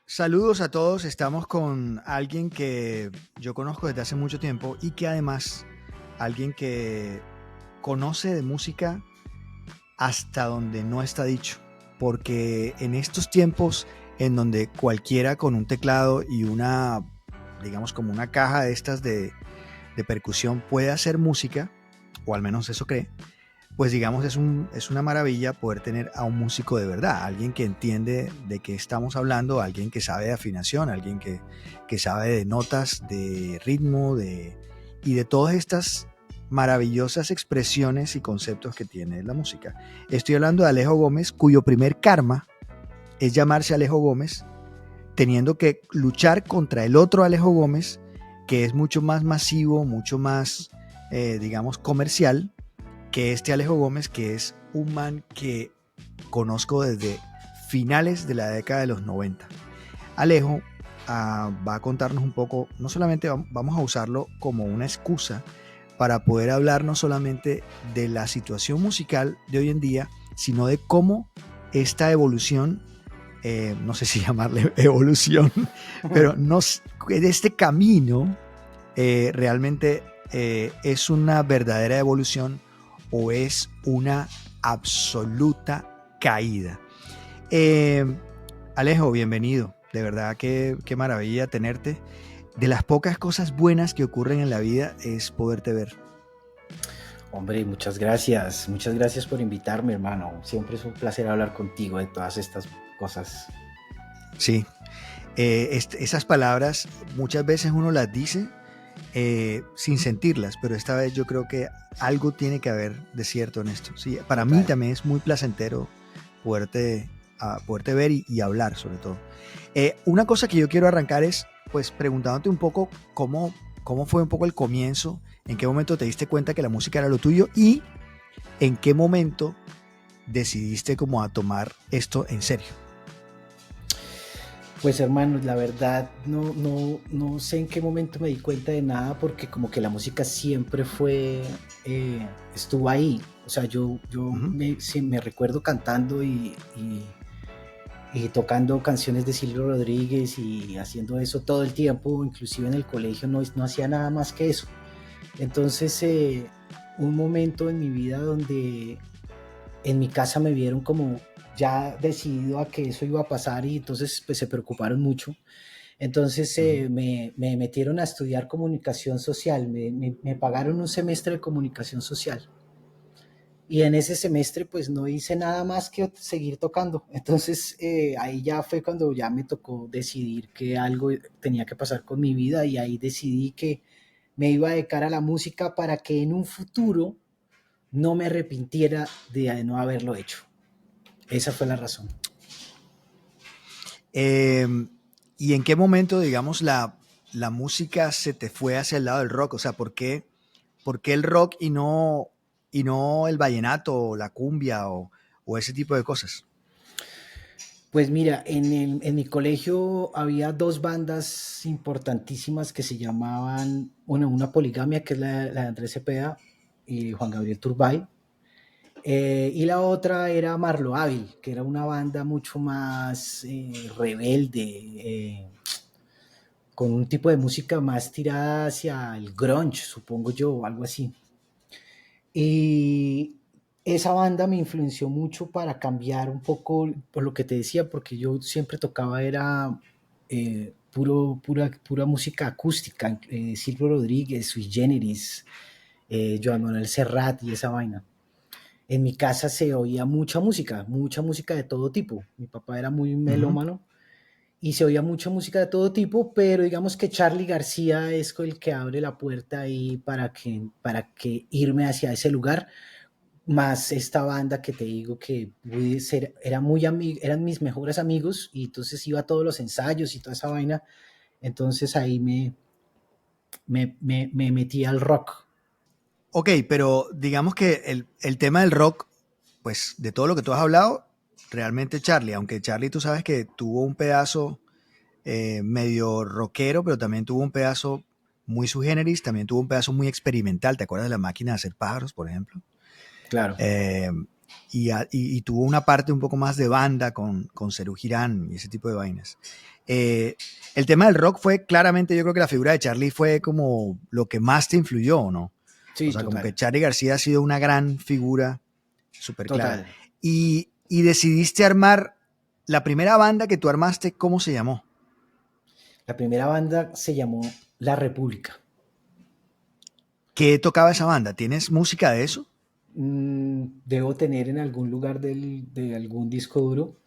Saludos a todos, estamos con alguien que yo conozco desde hace mucho tiempo y que además alguien que conoce de música hasta donde no está dicho, porque en estos tiempos en donde cualquiera con un teclado y una, digamos como una caja de estas de percusión puede hacer música, o al menos eso cree, pues digamos es una maravilla poder tener a un músico de verdad, alguien que entiende de qué estamos hablando, alguien que sabe de afinación, alguien que sabe de notas, de ritmo, y de todas estas maravillosas expresiones y conceptos que tiene la música. Estoy hablando de Alejo Gómez, cuyo primer karma es llamarse Alejo Gómez, teniendo que luchar contra el otro Alejo Gómez, que es mucho más masivo, mucho más, digamos, comercial, que este Alejo Gómez, que es un man que conozco desde finales de la década de los 90. Alejo va a contarnos un poco, no solamente vamos a usarlo como una excusa para poder hablar no solamente de la situación musical de hoy en día, sino de cómo esta evolución, no sé si llamarle evolución, pero no, de este camino realmente es una verdadera evolución o es una absoluta caída. Eh, Alejo, bienvenido. De verdad que qué maravilla tenerte. De las pocas cosas buenas que ocurren en la vida es poderte ver. Hombre, muchas gracias. Muchas gracias por invitarme, hermano. Siempre es un placer hablar contigo de todas estas cosas. Sí, esas palabras muchas veces uno las dice sin sentirlas, pero esta vez yo creo que algo tiene que haber de cierto en esto. Sí, para mí Total. también es muy placentero poderte, poderte ver y hablar sobre todo. Una cosa que yo quiero arrancar es pues preguntándote un poco cómo fue un poco el comienzo, en qué momento te diste cuenta que la música era lo tuyo y en qué momento decidiste como a tomar esto en serio. Pues hermanos, la verdad no sé en qué momento me di cuenta de nada porque como que la música siempre estuvo ahí. O sea, Ujú. sí, me recuerdo cantando y tocando canciones de Silvio Rodríguez y haciendo eso todo el tiempo, inclusive en el colegio no hacía nada más que eso. Entonces, un momento en mi vida donde en mi casa me vieron como ya decidido a que eso iba a pasar y entonces pues se preocuparon mucho. Entonces Ujú. me metieron a estudiar comunicación social, me pagaron un semestre de comunicación social y en ese semestre pues no hice nada más que seguir tocando. Entonces ahí ya fue cuando ya me tocó decidir que algo tenía que pasar con mi vida y ahí decidí que me iba a dedicar a la música para que en un futuro no me arrepintiera de no haberlo hecho. Esa fue la razón. Eh, ¿Y en qué momento, digamos, la música se te fue hacia el lado del rock? O sea, por qué el rock y no el vallenato o la cumbia o ese tipo de cosas? Pues mira, en mi colegio había dos bandas importantísimas que se llamaban, una poligamia, que es la de Andrés Cepeda y Juan Gabriel Turbay, y la otra era Marlo Ávil, que era una banda mucho más rebelde, con un tipo de música más tirada hacia el grunge, supongo yo, o algo así. Y esa banda me influenció mucho para cambiar un poco, por lo que te decía, porque yo siempre tocaba era pura música acústica, Silvio Rodríguez, Sui Generis, Joan Manuel Serrat y esa vaina. En mi casa se oía mucha música de todo tipo. Mi papá era muy Ujú. melómano y se oía mucha música de todo tipo, pero digamos que Charly García es el que abre la puerta ahí para que irme hacia ese lugar, más esta banda que te digo que pude ser, eran mis mejores amigos y entonces iba a todos los ensayos y toda esa vaina, entonces ahí me metí al rock. Ok, pero digamos que el tema del rock, pues de todo lo que tú has hablado, realmente Charlie, aunque Charlie tú sabes que tuvo un pedazo medio rockero, pero también tuvo un pedazo muy sui generis, también tuvo un pedazo muy experimental. ¿Te acuerdas de la máquina de hacer pájaros, por ejemplo? Claro. Eh, y tuvo una parte un poco más de banda con Serú Girán y ese tipo de vainas. El tema del rock fue claramente, yo creo que la figura de Charly fue como lo que más te influyó, ¿no? O Sí, sea, como que total, Charly García ha sido una gran figura súper clara. total. Y decidiste armar la primera banda que tú armaste, ¿cómo se llamó? La primera banda se llamó La República. ¿Qué tocaba esa banda? ¿Tienes música de eso? Debo tener en algún lugar de algún disco duro.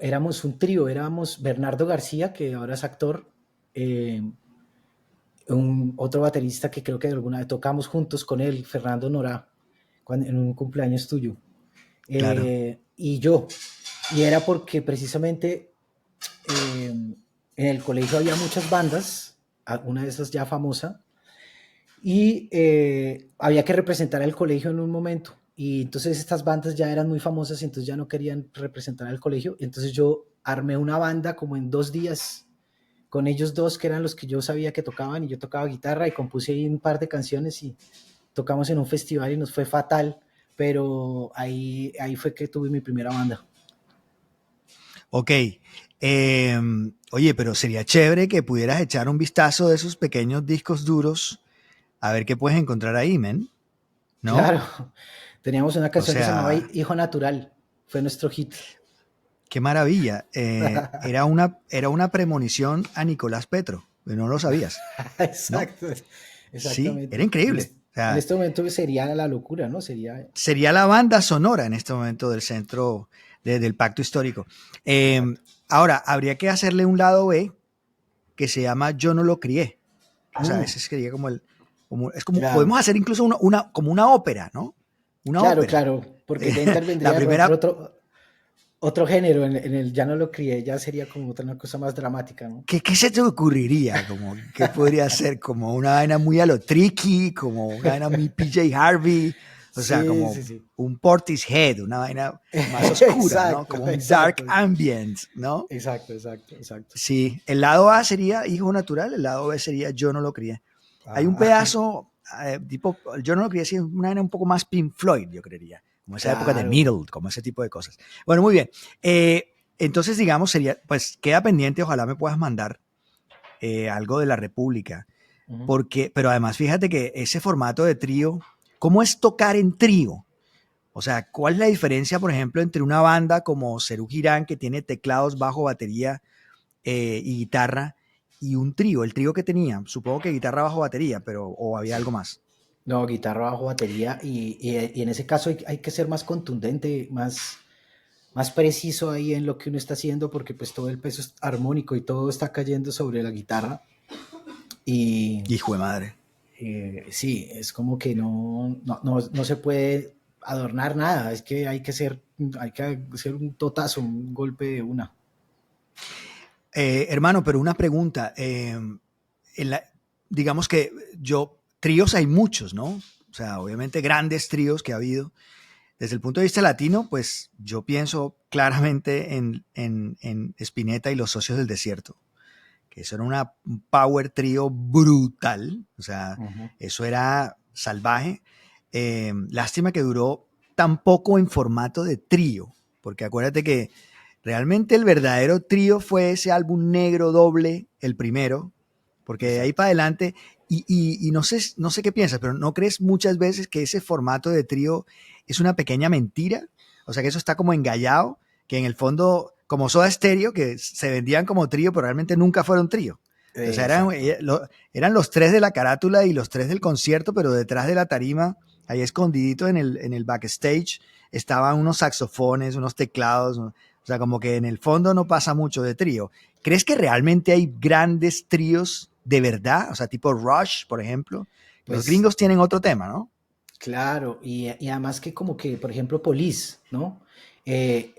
Éramos un trío, éramos Bernardo García, que ahora es actor, eh, otro baterista que creo que alguna vez tocamos juntos con él, Fernando Norá, en un cumpleaños tuyo, Claro. y yo. Y era porque precisamente en el colegio había muchas bandas, una de esas ya famosa, y había que representar al colegio en un momento. Y entonces estas bandas ya eran muy famosas y entonces ya no querían representar al colegio. Y entonces yo armé una banda como en 2 días con ellos dos, que eran los que yo sabía que tocaban, y yo tocaba guitarra y compuse ahí un par de canciones y tocamos en un festival y nos fue fatal, pero ahí fue que tuve mi primera banda. Ok. Oye, pero sería chévere que pudieras echar un vistazo de esos pequeños discos duros a ver qué puedes encontrar ahí, men. ¿No? Claro, teníamos una O canción que se llamaba sea, Hijo Natural, fue nuestro hit. qué maravilla. Era una premonición a Nicolás Petro. No lo sabías, ¿no? Exacto, Sí, era exactamente. increíble. O En sea, este momento sería la locura, ¿no? Sería sería la banda sonora en este momento del centro del pacto histórico. Eh, exacto. Ahora, habría que hacerle un lado B que se llama Yo no lo crié. O sea, ese sería como es como, Claro, podemos hacer incluso como una ópera, ¿no? Una claro, ópera. claro, porque ya La intervendría primera, otro género en el ya no lo crié, ya sería como otra una cosa más dramática, ¿no? ¿qué se te ocurriría? Como, ¿qué podría ser? Como una vaina muy a lo tricky, como una vaina muy PJ Harvey, o sea, Sí, como sí, sí. un Portishead, una vaina más oscura, ¿no? Exacto, Como un dark exacto, ambient, ¿no? exacto, exacto, exacto. Sí, el lado A sería hijo natural, el lado B sería yo no lo crié. Hay un Ah, pedazo, tipo, yo no lo crié, sí, una vaina un poco más Pink Floyd, yo creería, como esa época de claro. Middle, como ese tipo de cosas. Bueno, muy bien. Entonces, digamos, sería, pues queda pendiente, ojalá me puedas mandar algo de la República, Ujú. porque, pero además fíjate que ese formato de trío, ¿cómo es tocar en trío? O sea, ¿cuál es la diferencia, por ejemplo, entre una banda como Serú Girán, que tiene teclados, bajo, batería y guitarra, y un trío? El trío que tenía, supongo que guitarra, bajo, batería, pero o había algo más. No, guitarra bajo batería y en ese caso hay que ser más contundente, más preciso ahí en lo que uno está haciendo porque pues todo el peso es armónico y todo está cayendo sobre la guitarra y Hijo de madre. sí, es como que no se puede adornar nada, es que hay que hacer un totazo, un golpe de una. Hermano, pero una pregunta. Digamos que tríos hay muchos, ¿no? O sea, obviamente grandes tríos que ha habido. Desde el punto de vista latino, pues yo pienso claramente en Spinetta y los Socios del Desierto, que eso era un power trío brutal, o sea, Ujú. eso era salvaje. Lástima que duró tan poco en formato de trío, porque acuérdate que realmente el verdadero trío fue ese álbum negro doble, el primero, porque de ahí Exacto. para adelante, y no sé qué piensas, pero ¿no crees muchas veces que ese formato de trío es una pequeña mentira? O sea, que eso está como engallado, que en el fondo, como Soda Stereo, que se vendían como trío, pero realmente nunca fueron trío. O sea, Exacto. eran los tres de la carátula y los tres del concierto, pero detrás de la tarima, ahí escondidito en el backstage, estaban unos saxofones, unos teclados, o sea, como que en el fondo no pasa mucho de trío. ¿Crees que realmente hay grandes tríos de verdad? O sea, tipo Rush, por ejemplo. Los Pues gringos tienen otro tema, ¿no? claro, y además que como que, por ejemplo, Police, ¿no? Eh,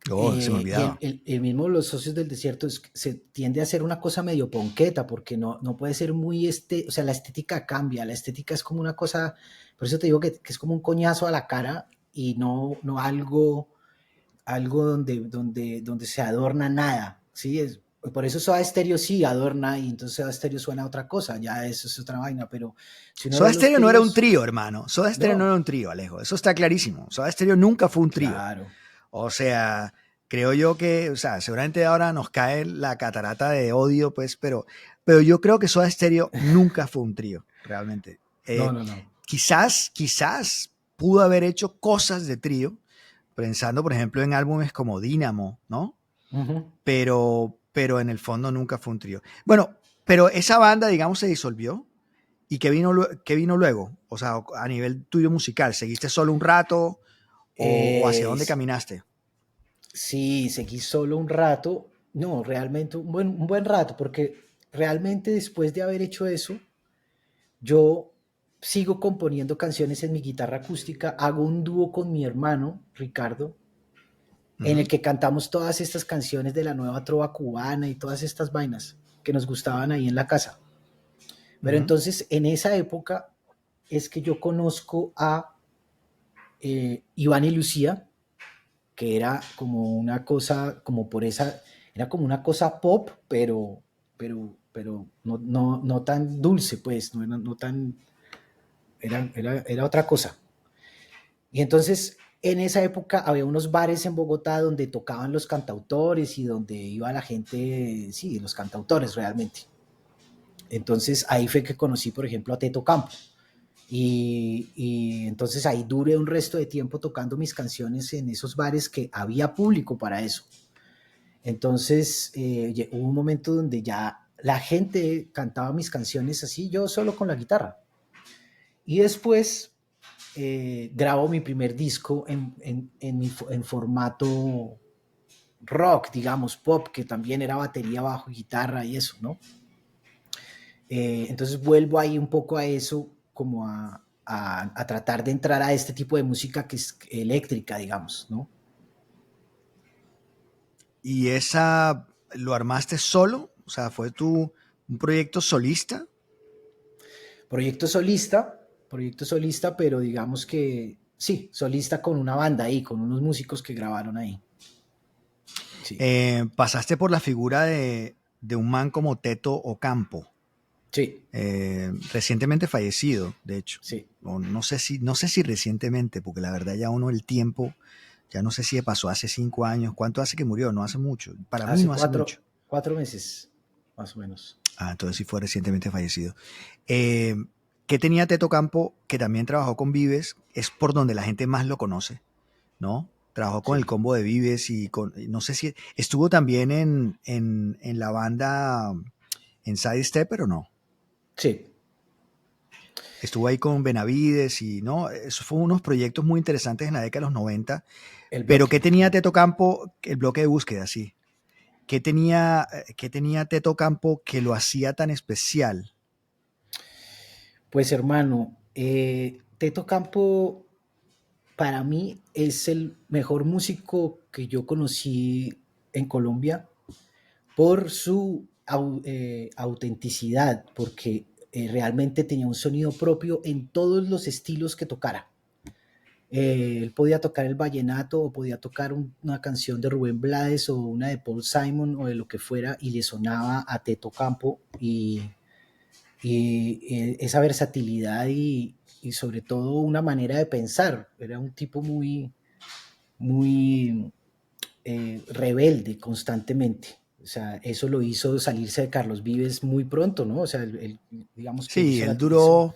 Oh, se me y olvidaba. el mismo Los Socios del Desierto se tiende a hacer una cosa medio ponqueta, porque no puede ser muy, o sea, la estética cambia, la estética es como una cosa, por eso te digo que es como un coñazo a la cara y no algo donde se adorna nada, ¿sí? Por eso Soda Stereo sí adorna y entonces Soda Stereo suena a otra cosa, ya eso es otra vaina, pero si uno Soda ve los Stereo no era un tríos, trío, hermano. Soda Stereo no no, era un trío, Alejo. Eso está clarísimo. Soda Stereo nunca fue un trío. claro, O sea, creo yo que, o sea, seguramente ahora nos cae la catarata de odio, pues, pero yo creo que Soda Stereo nunca fue un trío, realmente. no, no, no. Quizás pudo haber hecho cosas de trío, pensando, por ejemplo, en álbumes como Dínamo, ¿no? Ujú. Pero en el fondo nunca fue un trío. Bueno, pero esa banda, digamos, se disolvió. ¿Y qué vino luego? O sea, a nivel tuyo musical, ¿seguiste solo un rato o hacia dónde Sí, caminaste? sí, seguí solo un rato, no, realmente un buen rato, porque realmente después de haber hecho eso, yo sigo componiendo canciones en mi guitarra acústica, hago un dúo con mi hermano, Ricardo, en Ujú, el que cantamos todas estas canciones de la nueva trova cubana y todas estas vainas que nos gustaban ahí en la casa. Pero ujú. entonces en esa época es que yo conozco a Iván y Lucía, que era como una cosa, como por esa, era como una cosa pop, pero no tan dulce, pues, no tan, era otra cosa. Y entonces, en esa época había unos bares en Bogotá donde tocaban los cantautores y donde iba la gente, sí, los cantautores realmente. Entonces ahí fue que conocí, por ejemplo, a Teto Campo. Y entonces ahí duré un resto de tiempo tocando mis canciones en esos bares que había público para eso. Entonces hubo un momento donde ya la gente cantaba mis canciones así, yo solo con la guitarra. Y después grabo mi primer disco en formato rock, digamos, pop, que también era batería, bajo, guitarra y eso, ¿no? Entonces vuelvo ahí un poco a eso, como a tratar de entrar a este tipo de música que es eléctrica, digamos, ¿no? ¿Y esa lo armaste solo? O sea, ¿fue un proyecto solista? Proyecto solista, pero digamos que sí, solista con una banda ahí, con unos músicos que grabaron ahí. Sí, Pasaste por la figura de un man como Teto Ocampo, sí, recientemente fallecido, de hecho. sí. O no sé si recientemente, porque la verdad ya uno el tiempo, ya no sé si pasó hace 5 años. ¿Cuánto hace que murió? No hace mucho. Para mí Hace no hace mucho. 4 meses, más o menos. Ah, entonces sí fue recientemente fallecido. Eh, ¿Qué tenía Teto Campo, que también trabajó con Vives? Es por donde la gente más lo conoce, ¿no? Trabajó con el Sí, combo de Vives no sé si estuvo también en la banda en Side Step, pero no. sí. Estuvo ahí con Benavides y no, eso fue unos proyectos muy interesantes en la década de los 90. El Pero ¿qué bloque. tenía Teto Campo? El bloque de búsqueda, sí. Qué tenía Teto Campo que lo hacía tan especial? Pues hermano, Teto Campo para mí es el mejor músico que yo conocí en Colombia por su autenticidad, porque realmente tenía un sonido propio en todos los estilos que tocara. Él podía tocar el vallenato o podía tocar una canción de Rubén Blades o una de Paul Simon o de lo que fuera y le sonaba a Teto Campo y esa versatilidad y sobre todo una manera de pensar. Era un tipo muy rebelde constantemente. O sea, eso lo hizo salirse de Carlos Vives muy pronto, ¿no? O sea, digamos que Sí, él hizo duró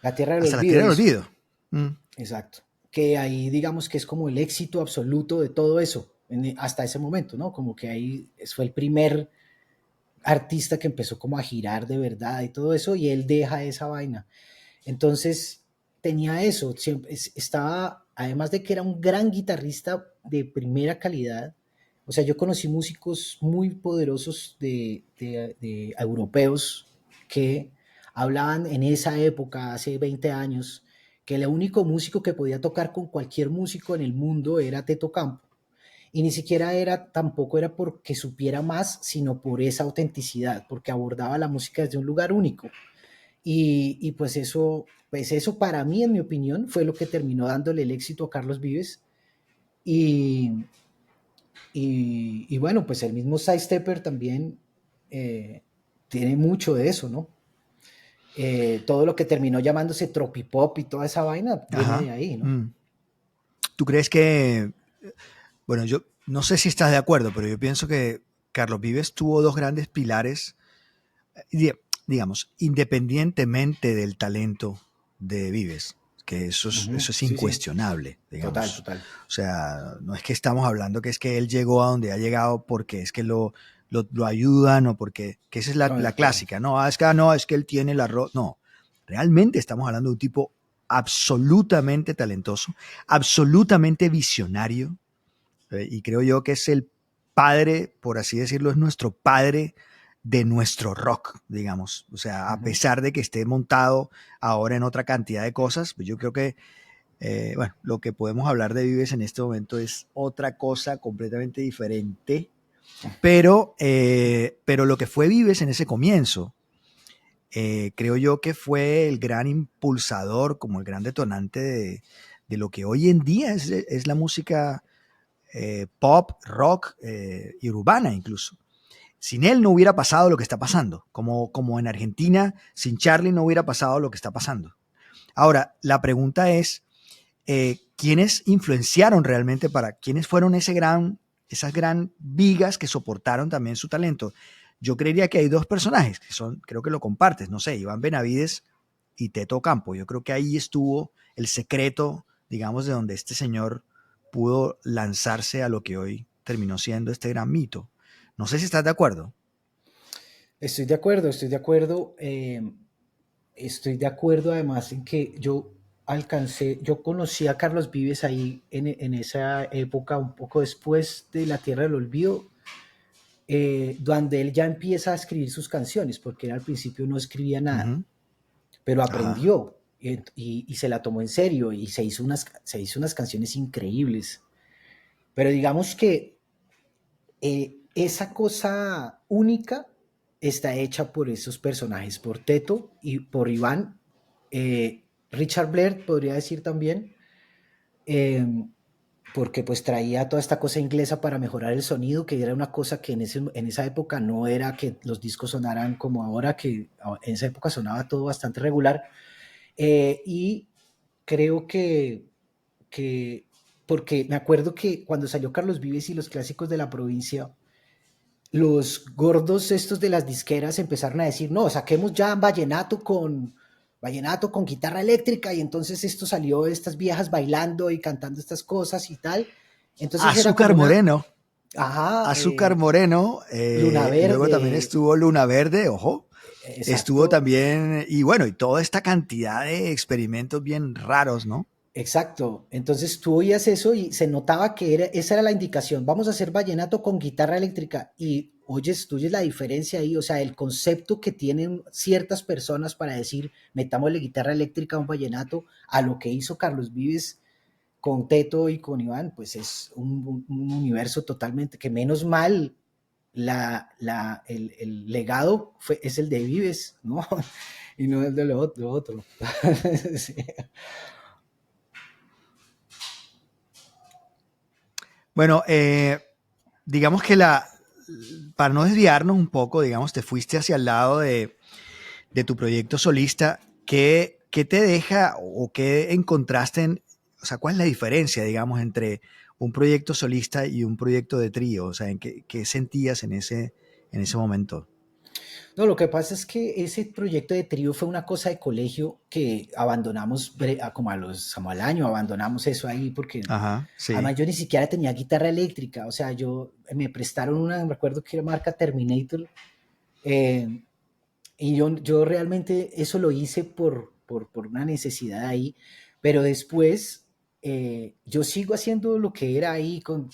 La Tierra del hasta la Olvido, tierra del hizo. olvido. Mm. Exacto. Que ahí digamos que es como el éxito absoluto de todo eso, hasta ese momento, ¿no? Como que ahí fue el primer artista que empezó como a girar de verdad y todo eso, y él deja esa vaina. Entonces tenía eso, estaba, además de que era un gran guitarrista de primera calidad, o sea, yo conocí músicos muy poderosos de europeos que hablaban en esa época, hace 20 años, que el único músico que podía tocar con cualquier músico en el mundo era Teto Campo. Y ni siquiera era, tampoco era porque supiera más, sino por esa autenticidad, porque abordaba la música desde un lugar único. Y pues eso para mí, en mi opinión, fue lo que terminó dándole el éxito a Carlos Vives. Y, Y bueno, pues el mismo Sidestepper también tiene mucho de eso, ¿no? Todo lo que terminó llamándose tropipop y toda esa vaina viene de Ajá. ahí, ¿no? Mm. ¿Tú crees que, bueno, yo no sé si estás de acuerdo, pero yo pienso que Carlos Vives tuvo dos grandes pilares, di- digamos, independientemente del talento de Vives, que Ujú, eso es sí, sí, incuestionable, total, digamos. total. O sea, no es que estamos hablando que es que él llegó a donde ha llegado porque es que lo ayudan o porque, que esa es No, de la acuerdo. clásica, no, no, es que él tiene el arroz, no, realmente estamos hablando de un tipo absolutamente talentoso, absolutamente visionario, y creo yo que es el padre, por así decirlo, es nuestro padre de nuestro rock, digamos. O sea, a Ujú. pesar de que esté montado ahora en otra cantidad de cosas, pues yo creo que, bueno, lo que podemos hablar de Vives en este momento es otra cosa completamente diferente, pero lo que fue Vives en ese comienzo, creo yo que fue el gran impulsador, como el gran detonante de lo que hoy en día es la música pop, rock y urbana incluso. Sin él no hubiera pasado lo que está pasando, como en Argentina, sin Charlie no hubiera pasado lo que está pasando. Ahora, la pregunta es, ¿quiénes influenciaron realmente quiénes fueron esas gran vigas que soportaron también su talento? Yo creería que hay dos personajes que son, creo que lo compartes, no sé, Iván Benavides y Teto Campo. Yo creo que ahí estuvo el secreto, digamos, de donde este señor pudo lanzarse a lo que hoy terminó siendo este gran mito. No sé si estás de acuerdo. Estoy de acuerdo, estoy de acuerdo. Estoy de acuerdo además en que yo conocí a Carlos Vives ahí en esa época, un poco después de La Tierra del Olvido, donde él ya empieza a escribir sus canciones, porque él al principio no escribía Uh nada, -huh. pero Ajá. aprendió y se la tomó en serio y se hizo unas canciones increíbles. Pero digamos que esa cosa única está hecha por esos personajes, por Teto y por Iván. Richard Blair podría decir también, eh, porque pues traía toda esta cosa inglesa para mejorar el sonido, que era una cosa que en esa época no era que los discos sonaran como ahora, que en esa época sonaba todo bastante regular. Y creo que, porque me acuerdo que cuando salió Carlos Vives y los clásicos de la provincia, los gordos estos de las disqueras empezaron a decir, no, saquemos ya vallenato con guitarra eléctrica, y entonces esto salió de estas viejas bailando y cantando estas cosas y tal. Entonces era como Azúcar una, Moreno. ajá, Azúcar Moreno. Luna Luego también Verde, estuvo Luna Verde, ojo. Estuvo exacto, también, y bueno, y toda esta cantidad de experimentos bien raros, ¿no? exacto. Entonces tú oías eso y se notaba que esa era la indicación. Vamos a hacer vallenato con guitarra eléctrica. Y oyes, tú oyes la diferencia ahí, o sea, el concepto que tienen ciertas personas para decir, metámosle guitarra eléctrica a un vallenato, a lo que hizo Carlos Vives con Teto y con Iván, pues es un universo totalmente, que menos mal el legado es el de Vives, ¿no? Y no el de lo otro. Sí. Bueno, digamos que para no desviarnos un poco, digamos, te fuiste hacia el lado de tu proyecto solista. ¿Qué te deja o qué encontraste o sea, cuál es la diferencia, digamos, entre un proyecto solista y un proyecto de trío? O sea, qué sentías en ese momento? No, lo que pasa es que ese proyecto de trío fue una cosa de colegio que abandonamos como al año, abandonamos eso ahí porque Ajá, sí. además yo ni siquiera tenía guitarra eléctrica, o sea, me prestaron una, me recuerdo que era marca Terminator, eh, y yo realmente eso lo hice por una necesidad ahí, pero después yo sigo haciendo lo que era ahí con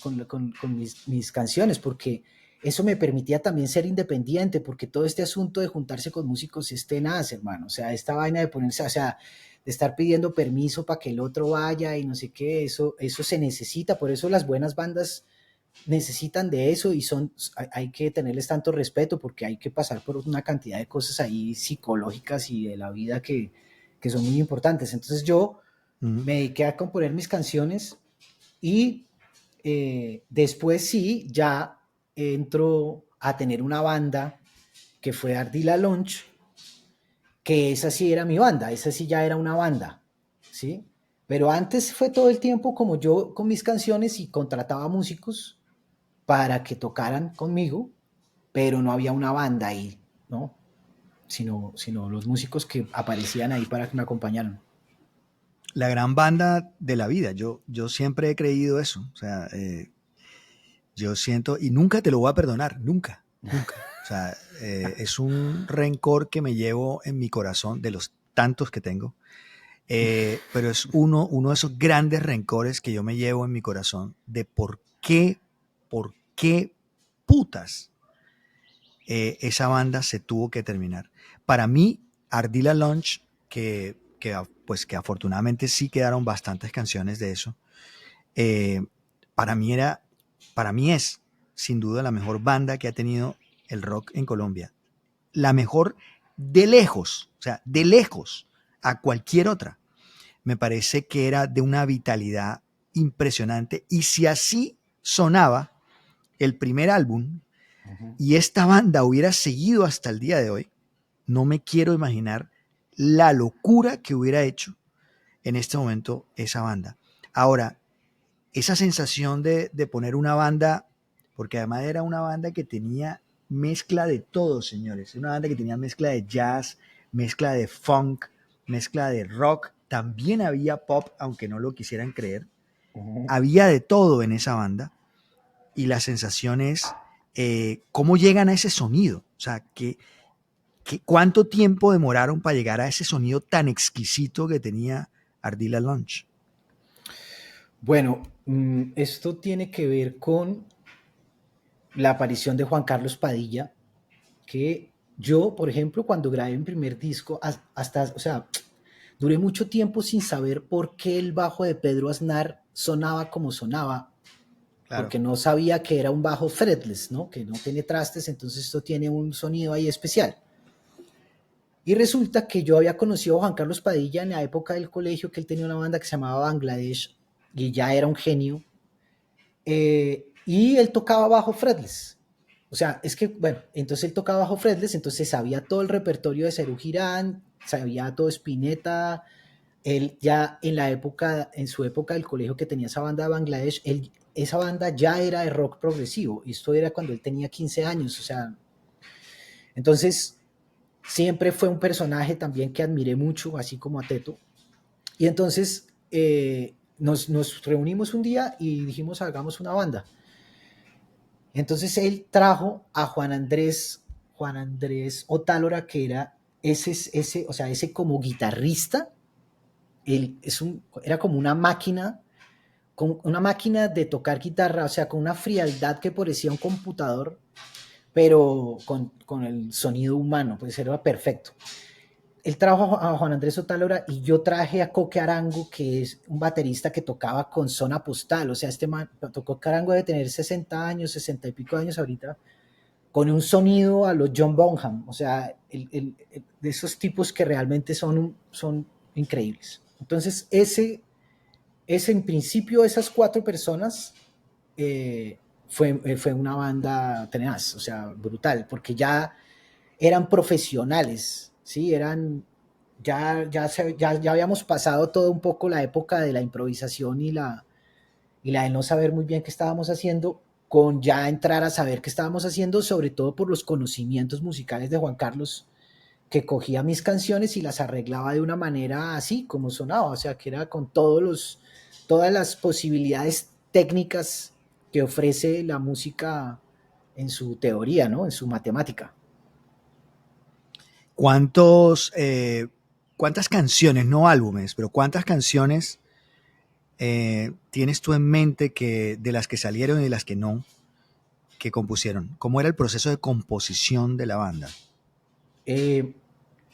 mis canciones, porque eso me permitía también ser independiente, porque todo este asunto de juntarse con músicos es tenaz, hermano. O sea, esta vaina de ponerse, o sea, de estar pidiendo permiso para que el otro vaya y no sé qué, eso se necesita. Por eso las buenas bandas necesitan de eso y hay que tenerles tanto respeto porque hay que pasar por una cantidad de cosas ahí psicológicas y de la vida que son muy importantes. Entonces yo Ujú. me dediqué a componer mis canciones y Después sí, ya entro a tener una banda que fue Ardila Launch, que esa sí era mi banda, esa sí ya era una banda, ¿sí? Pero antes fue todo el tiempo como yo con mis canciones y contrataba músicos para que tocaran conmigo, pero no había una banda ahí, ¿no? Sino los músicos que aparecían ahí para que me acompañaran. La gran banda de la vida. Yo siempre he creído eso. O sea, yo siento, y nunca te lo voy a perdonar, nunca, nunca. O sea, es un rencor que me llevo en mi corazón de los tantos que tengo. Pero es uno de esos grandes rencores que yo me llevo en mi corazón de por qué putas esa banda se tuvo que terminar. Para mí, Ardila Launch, pues que afortunadamente sí quedaron bastantes canciones de eso, eh, para mí para mí es sin duda la mejor banda que ha tenido el rock en Colombia. La mejor de lejos, o sea, de lejos a cualquier otra. Me parece que era de una vitalidad impresionante. Y si así sonaba el primer álbum Uh-huh. y esta banda hubiera seguido hasta el día de hoy, no me quiero imaginar la locura que hubiera hecho en este momento esa banda. Ahora, esa sensación de poner una banda, porque además era una banda que tenía mezcla de todo, señores. Una banda que tenía mezcla de jazz, mezcla de funk, mezcla de rock. También había pop, aunque no lo quisieran creer. Uh-huh. Había de todo en esa banda. Y la sensación es cómo llegan a ese sonido. O sea, cuánto tiempo demoraron para llegar a ese sonido tan exquisito que tenía Ardila Launch. Bueno, esto tiene que ver con la aparición de Juan Carlos Padilla, que yo, por ejemplo, cuando grabé mi primer disco, hasta, o sea, duré mucho tiempo sin saber por qué el bajo de Pedro Aznar sonaba como sonaba, Claro. porque no sabía que era un bajo fretless, ¿no? Que no tiene trastes, entonces esto tiene un sonido ahí especial. Y resulta que yo había conocido a Juan Carlos Padilla en la época del colegio, que él tenía una banda que se llamaba Bangladesh, y ya era un genio, y él tocaba bajo fretless. O sea, es que, bueno, entonces él tocaba bajo fretless, entonces sabía todo el repertorio de Serú Girán, sabía todo Spinetta. Él ya en la época, en su época del colegio que tenía esa banda de Bangladesh, esa banda ya era de rock progresivo. Y esto era cuando él tenía 15 años. O sea, entonces siempre fue un personaje también que admiré mucho, así como a Teto. Y entonces nos reunimos un día y dijimos, hagamos una banda. Entonces él trajo a Juan Andrés Otálora, que era o sea, ese como guitarrista. Era como una máquina de tocar guitarra, o sea, con una frialdad que parecía un computador, pero con el sonido humano, pues era perfecto. Él trajo a Juan Andrés Otálora y yo traje a Coque Arango, que es un baterista que tocaba con Zona Postal. O sea, este man tocó Arango debe tener 60 años, 60 y pico años ahorita, con un sonido a los John Bonham. O sea, de esos tipos que realmente son increíbles. Entonces, en principio, esas 4 personas fue una banda tenaz, o sea, brutal, porque ya eran profesionales, ¿sí? Ya habíamos pasado todo un poco la época de la improvisación y la de no saber muy bien qué estábamos haciendo, con ya entrar a saber qué estábamos haciendo, sobre todo por los conocimientos musicales de Juan Carlos, que cogía mis canciones y las arreglaba de una manera así como sonaba, o sea, que era con todas las posibilidades técnicas que ofrece la música en su teoría, ¿no? En su matemática. ¿Cuántos, cuántas canciones, no álbumes, pero cuántas canciones tienes tú en mente de las que salieron y de las que no, que compusieron? ¿Cómo era el proceso de composición de la banda? Eh,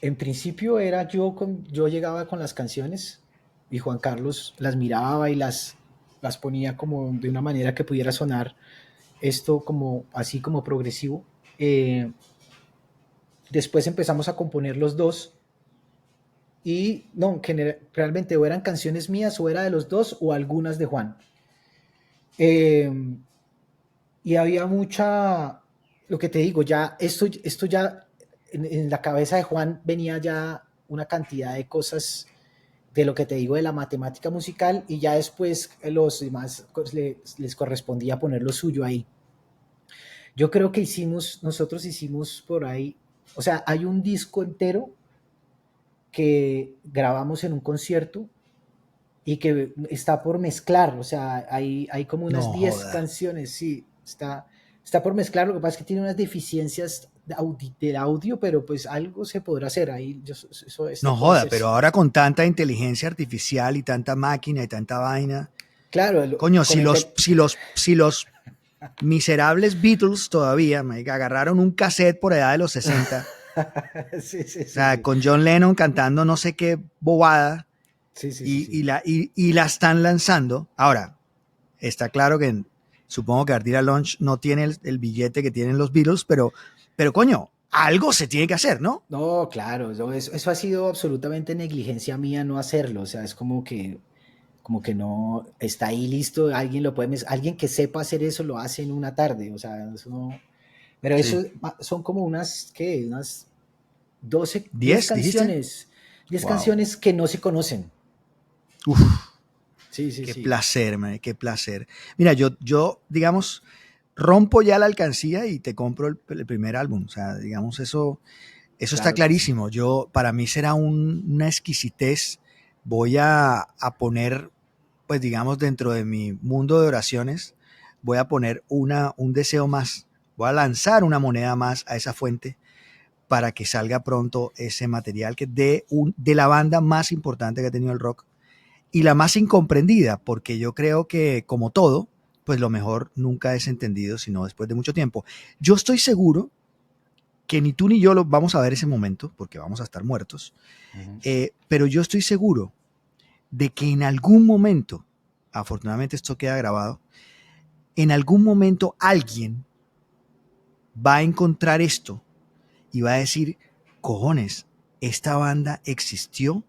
en principio era yo llegaba con las canciones y Juan Carlos las miraba y las ponía como de una manera que pudiera sonar esto como así como progresivo. Después empezamos a componer los dos y no, realmente o eran canciones mías o era de los dos o algunas de Juan. Eh, y había mucha, lo que te digo, ya esto ya en la cabeza de Juan venía ya una cantidad de cosas de lo que te digo de la matemática musical y ya después los demás les correspondía poner lo suyo ahí. Yo creo que nosotros hicimos por ahí, o sea, hay un disco entero que grabamos en un concierto y que está por mezclar, o sea, hay como unas No 10 joda. canciones, sí, está por mezclar, lo que pasa es que tiene unas deficiencias del audio, pero pues algo se podrá hacer ahí, eso No puede joda, hacerse. pero ahora con tanta inteligencia artificial y tanta máquina y tanta vaina, Claro, coño, con si los miserables Beatles todavía, marica, agarraron un cassette por allá de los 60, sí, sí, o sí, sea, sí, con John Lennon cantando no sé qué bobada sí, sí, sí, sí. y la están lanzando. Ahora, está claro que supongo que Ardila Launch no tiene el billete que tienen los Beatles, pero coño, algo se tiene que hacer, ¿no? No, claro, eso ha sido absolutamente negligencia mía no hacerlo, o sea, es como que no está ahí listo, alguien lo puede, alguien que sepa hacer eso lo hace en una tarde, o sea, eso no, pero Sí. eso son como unas, ¿qué? Unas 12, 10 ¿10, dijiste? canciones, 10 Wow. canciones que no se conocen. Uf, Sí, sí, qué sí, placer, man, qué placer. Mira, digamos, rompo ya la alcancía y te compro el primer álbum. O sea, digamos, eso está claro que sí. clarísimo. Para mí será una exquisitez. Voy a poner, pues digamos, dentro de mi mundo de oraciones, voy a poner un deseo más. Voy a lanzar una moneda más a esa fuente para que salga pronto ese material que de la banda más importante que ha tenido el rock y la más incomprendida, porque yo creo que como todo, pues lo mejor nunca es entendido, sino después de mucho tiempo. Yo estoy seguro que ni tú ni yo lo vamos a ver ese momento, porque vamos a estar muertos, Ujú. pero yo estoy seguro de que en algún momento, afortunadamente esto queda grabado, en algún momento alguien va a encontrar esto y va a decir, cojones, esta banda existió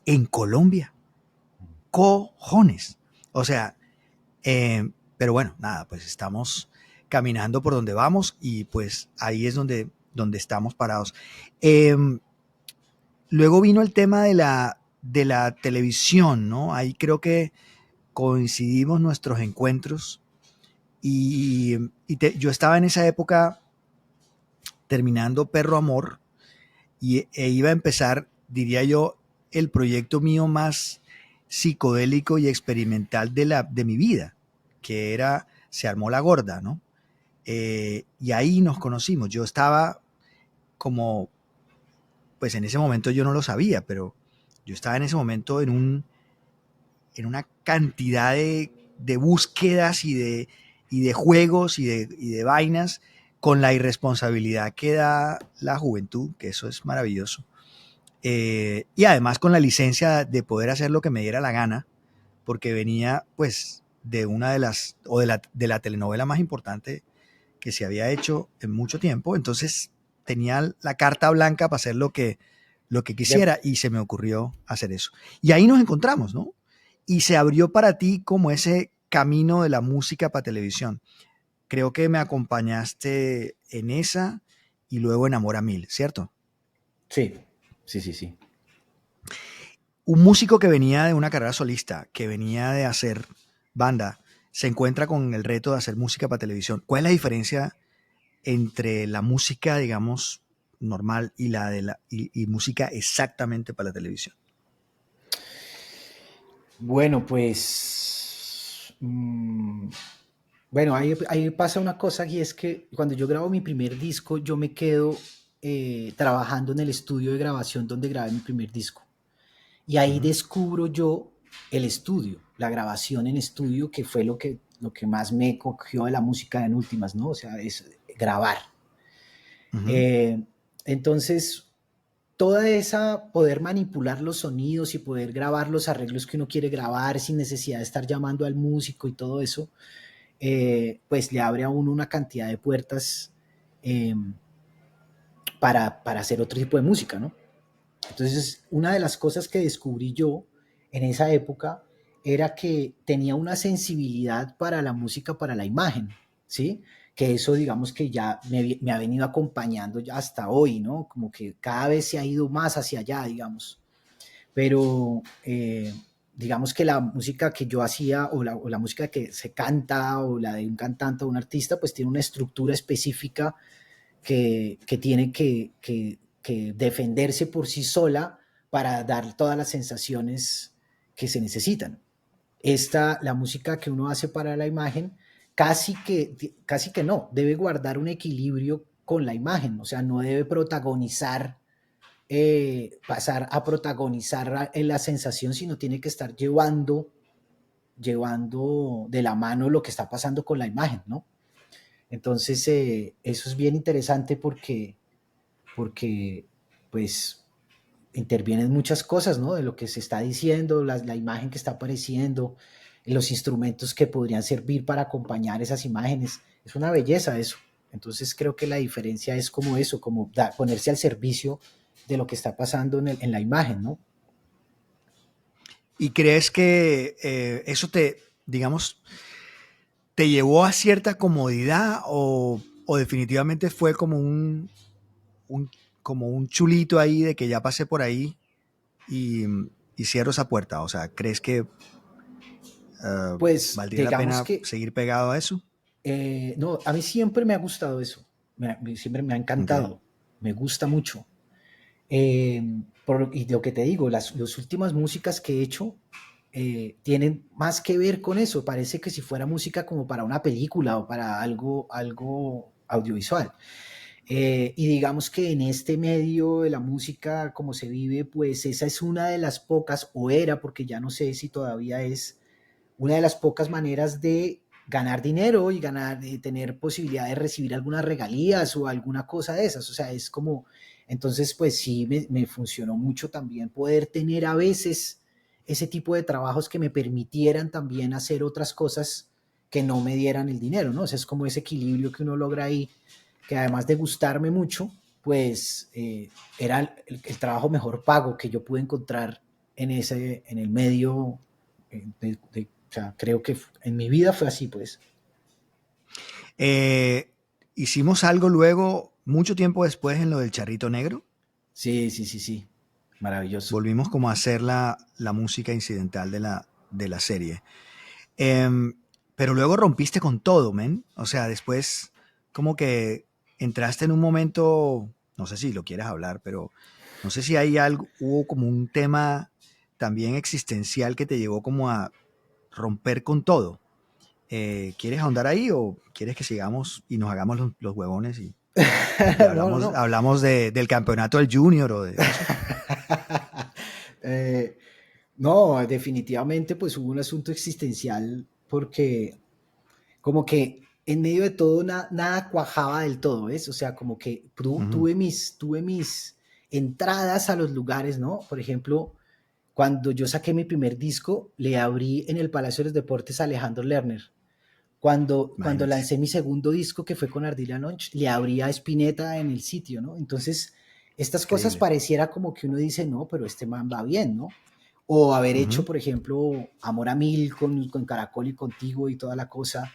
en Colombia, cojones. O sea, pero bueno, nada, pues estamos caminando por donde vamos y pues ahí es donde estamos parados. Eh, Luego vino el tema de la televisión, ¿no? Ahí creo que coincidimos nuestros encuentros yo estaba en esa época terminando Perro Amor e iba a empezar, diría yo, el proyecto mío más psicodélico y experimental de mi vida, que era Se armó la gorda, ¿no? Y ahí nos conocimos. Yo estaba como, pues en ese momento yo no lo sabía, pero yo estaba en ese momento en una cantidad de búsquedas y de juegos y de vainas con la irresponsabilidad que da la juventud, que eso es maravilloso. Y además con la licencia de poder hacer lo que me diera la gana, porque venía pues de una de las, o de la telenovela más importante que se había hecho en mucho tiempo, entonces tenía la carta blanca para hacer lo que De- quisiera y se me ocurrió hacer eso. Y ahí nos encontramos, ¿no? Y se abrió para ti como ese camino de la música para televisión. Creo que me acompañaste en esa y luego en Amor a Mil, ¿cierto? sí, sí, sí, sí. Un músico que venía de una carrera solista, que venía de hacer banda, se encuentra con el reto de hacer música para televisión. ¿Cuál es la diferencia entre la música, digamos, normal y y música exactamente para la televisión? Bueno, bueno, ahí pasa una cosa y es que cuando yo grabo mi primer disco, yo me quedo trabajando en el estudio de grabación donde grabé mi primer disco. Y Uh ahí -huh. descubro yo el estudio, la grabación en estudio, que fue lo que más me cogió de la música en últimas, ¿no? O sea, es grabar. Uh -huh. Eh, entonces, toda esa, poder manipular los sonidos y poder grabar los arreglos que uno quiere grabar sin necesidad de estar llamando al músico y todo eso, pues le abre a uno una cantidad de puertas eh, para hacer otro tipo de música, ¿no? Entonces, una de las cosas que descubrí yo en esa época era que tenía una sensibilidad para la música, para la imagen, ¿sí? Que eso digamos que ya me ha venido acompañando ya hasta hoy, ¿no? Como que cada vez se ha ido más hacia allá, digamos. Pero digamos que la música que yo hacía o la música que se canta o la de un cantante o un artista, pues tiene una estructura específica que tiene que defenderse por sí sola para dar todas las sensaciones que se necesitan. La música que uno hace para la imagen, casi que no, debe guardar un equilibrio con la imagen, o sea, no debe protagonizar, pasar a protagonizar la sensación, sino tiene que estar llevando de la mano lo que está pasando con la imagen, ¿no? Entonces, eso es bien interesante porque pues intervienen muchas cosas, ¿no? De lo que se está diciendo, la imagen que está apareciendo, los instrumentos que podrían servir para acompañar esas imágenes. Es una belleza eso. Entonces creo que la diferencia es como eso, como ponerse al servicio de lo que está pasando en la imagen, ¿no? ¿Y crees que eso digamos, te llevó a cierta comodidad o definitivamente fue como un, como un chulito ahí de que ya pasé por ahí y, y cierro esa puerta? O sea, ¿crees que Pues valdría la digamos pena que, seguir pegado a eso? no, a mí siempre me ha gustado eso, siempre me ha Ok. encantado, me gusta mucho. Y lo que te digo, las últimas músicas que he hecho tienen más que ver con eso. Parece que si fuera música como para una película o para algo audiovisual. Y digamos que en este medio de la música, como se vive, pues esa es una de las pocas, o era, porque ya no sé si todavía es, una de las pocas maneras de ganar dinero y tener posibilidad de recibir algunas regalías o alguna cosa de esas. O sea, es como, entonces pues sí, me funcionó mucho también poder tener a veces ese tipo de trabajos que me permitieran también hacer otras cosas que no me dieran el dinero, ¿no? O sea, es como ese equilibrio que uno logra ahí, que además de gustarme mucho, pues era el trabajo mejor pago que yo pude encontrar en el medio o sea, creo que en mi vida fue así, pues. Eh, hicimos algo luego, mucho tiempo después, en lo del Charrito Negro. Sí, sí, sí, sí. Maravilloso. Volvimos como a hacer la música incidental de la serie. Pero luego rompiste con todo, men. O sea, después como que entraste en un momento, no sé si lo quieres hablar, pero no sé si hay algo, hubo como un tema también existencial que te llevó como a romper con todo. ¿Quieres ahondar ahí o quieres que sigamos y nos hagamos los huevones y No, no, no. hablamos del campeonato del Junior o de, no sé? Eh, no, definitivamente pues hubo un asunto existencial porque como que en medio de todo nada cuajaba del todo, ¿ves? O sea, como que Ujú. tuve mis entradas a los lugares, ¿no? Por ejemplo, cuando yo saqué mi primer disco, le abrí en el Palacio de los Deportes a Alejandro Lerner. Cuando Imagínate. lancé mi segundo disco, que fue con Ardila Noche, le abría a Spinetta en el sitio, ¿no? Entonces, estas cosas Increíble. pareciera como que uno dice, no, pero este man va bien, ¿no? O haber hecho, Ujú. por ejemplo, Amor a Mil con Caracol y Contigo y toda la cosa.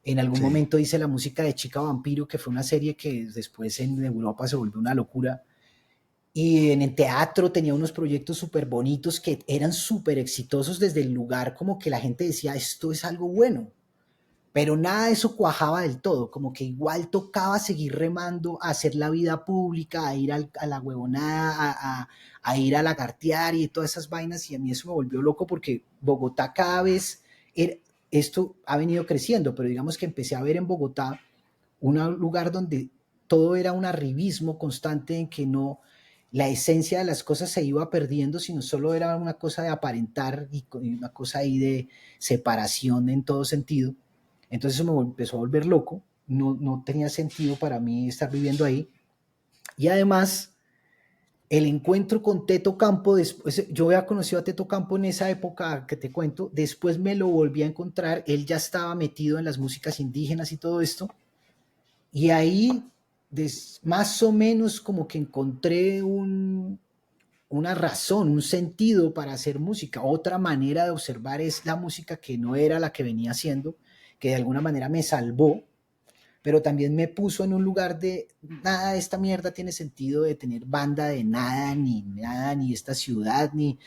En algún Sí. momento hice la música de Chica Vampiro, que fue una serie que después en Europa se volvió una locura. Y en el teatro tenía unos proyectos súper bonitos que eran súper exitosos desde el lugar, como que la gente decía, esto es algo bueno, pero nada de eso cuajaba del todo, como que igual tocaba seguir remando, a hacer la vida pública, a ir a la huevonada, a ir a lagartear y todas esas vainas, y a mí eso me volvió loco porque Bogotá cada vez, era, esto ha venido creciendo, pero digamos que empecé a ver en Bogotá un lugar donde todo era un arribismo constante en que no, la esencia de las cosas se iba perdiendo, sino solo era una cosa de aparentar y una cosa ahí de separación en todo sentido. Entonces eso me empezó a volver loco, no tenía sentido para mí estar viviendo ahí. Y además, el encuentro con Teto Campo, después, yo había conocido a Teto Campo en esa época que te cuento, después me lo volví a encontrar, él ya estaba metido en las músicas indígenas y todo esto, y ahí más o menos como que encontré una razón, un sentido para hacer música. Otra manera de observar es la música que no era la que venía haciendo, que de alguna manera me salvó, pero también me puso en un lugar de nada de esta mierda tiene sentido de tener banda de nada, ni esta ciudad, ni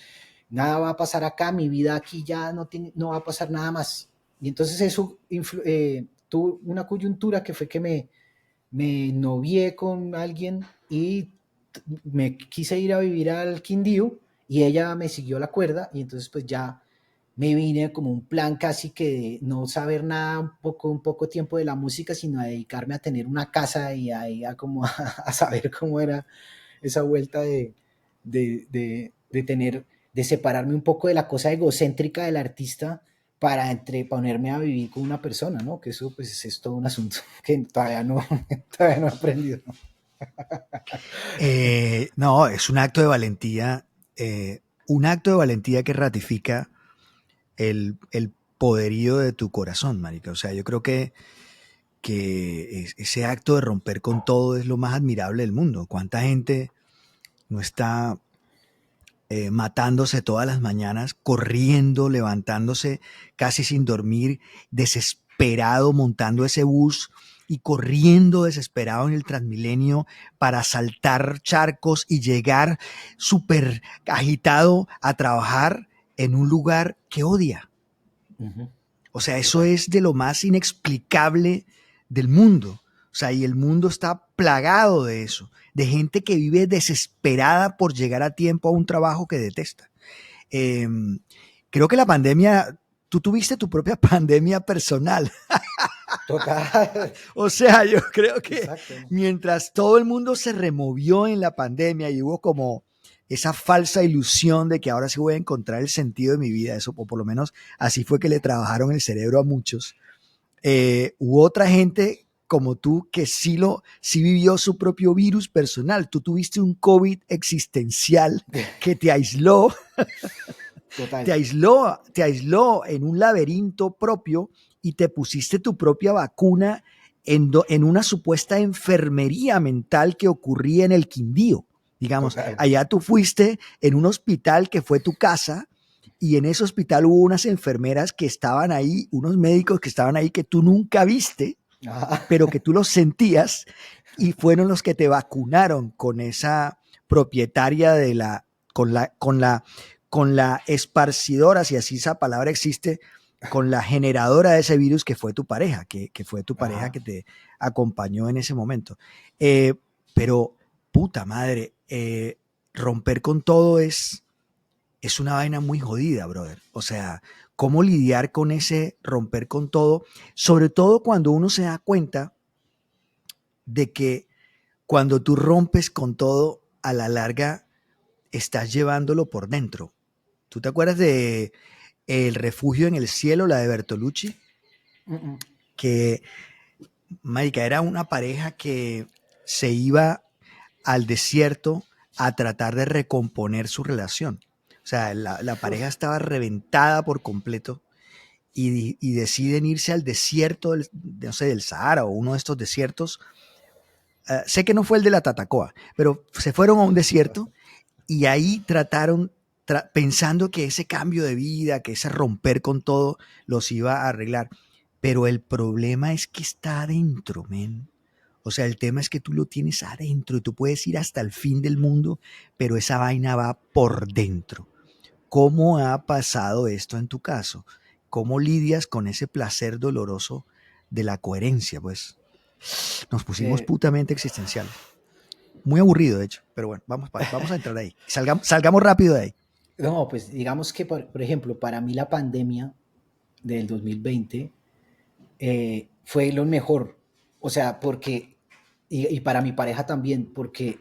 nada va a pasar acá, mi vida aquí ya no va a pasar nada más. Y entonces eso tuvo una coyuntura que fue que me novié con alguien y me quise ir a vivir al Quindío y ella me siguió la cuerda y entonces pues ya me vine como un plan casi que de no saber nada un poco tiempo de la música, sino a dedicarme a tener una casa y a como a saber cómo era esa vuelta de tener, de separarme un poco de la cosa egocéntrica del artista para ponerme a vivir con una persona, ¿no? Que eso pues es todo un asunto que todavía no, todavía no he aprendido. No, es un acto de valentía que ratifica el poderío de tu corazón, marica. O sea, yo creo que ese acto de romper con todo es lo más admirable del mundo. ¿Cuánta gente no está matándose todas las mañanas, corriendo, levantándose casi sin dormir, desesperado, montando ese bus y corriendo desesperado en el Transmilenio para saltar charcos y llegar súper agitado a trabajar en un lugar que odia? Ujú, O sea, eso total. es de lo más inexplicable del mundo. O sea, y el mundo está plagado de eso, de gente que vive desesperada por llegar a tiempo a un trabajo que detesta. Eh, Creo que la pandemia, tú tuviste tu propia pandemia personal. Total. O sea, yo creo que Exacto. mientras todo el mundo se removió en la pandemia y hubo como esa falsa ilusión de que ahora sí voy a encontrar el sentido de mi vida, eso, o por lo menos así fue que le trabajaron el cerebro a muchos. Hubo otra gente como tú que sí vivió su propio virus personal. Tú tuviste un COVID existencial que Total. te aisló en un laberinto propio y te pusiste tu propia vacuna en una supuesta enfermería mental que ocurría en el Quindío. Digamos, Total. allá tú fuiste en un hospital que fue tu casa y en ese hospital hubo unas enfermeras que estaban ahí, unos médicos que estaban ahí que tú nunca viste, Ajá. pero que tú los sentías y fueron los que te vacunaron con esa propietaria de con la esparcidora, si así esa palabra existe, con la generadora de ese virus que fue tu pareja, que fue tu pareja Ajá. que te acompañó en ese momento. Eh, pero, puta madre, romper con todo es una vaina muy jodida, brother. O sea, cómo lidiar con ese romper con todo, sobre todo cuando uno se da cuenta de que cuando tú rompes con todo, a la larga estás llevándolo por dentro. ¿Tú te acuerdas de El refugio en el cielo, la de Bertolucci? Mm-mm. Que, marica, era una pareja que se iba al desierto a tratar de recomponer su relación. O sea, la pareja Uf. estaba reventada por completo y deciden irse al desierto no sé, del Sahara o uno de estos desiertos. Sé que no fue el de la Tatacoa, pero se fueron a un desierto y ahí trataron, pensando que ese cambio de vida, que ese romper con todo, los iba a arreglar. Pero el problema es que está adentro, men. O sea, el tema es que tú lo tienes adentro y tú puedes ir hasta el fin del mundo, pero esa vaina va por dentro. ¿Cómo ha pasado esto en tu caso? ¿Cómo lidias con ese placer doloroso de la coherencia? Pues nos pusimos Eh, putamente existenciales. Muy aburrido, de hecho, pero bueno, vamos a entrar ahí. Salgamos rápido de ahí. no, pues digamos que, por ejemplo, para mí la pandemia del 2020 fue lo mejor. O sea, porque, y para mi pareja también, porque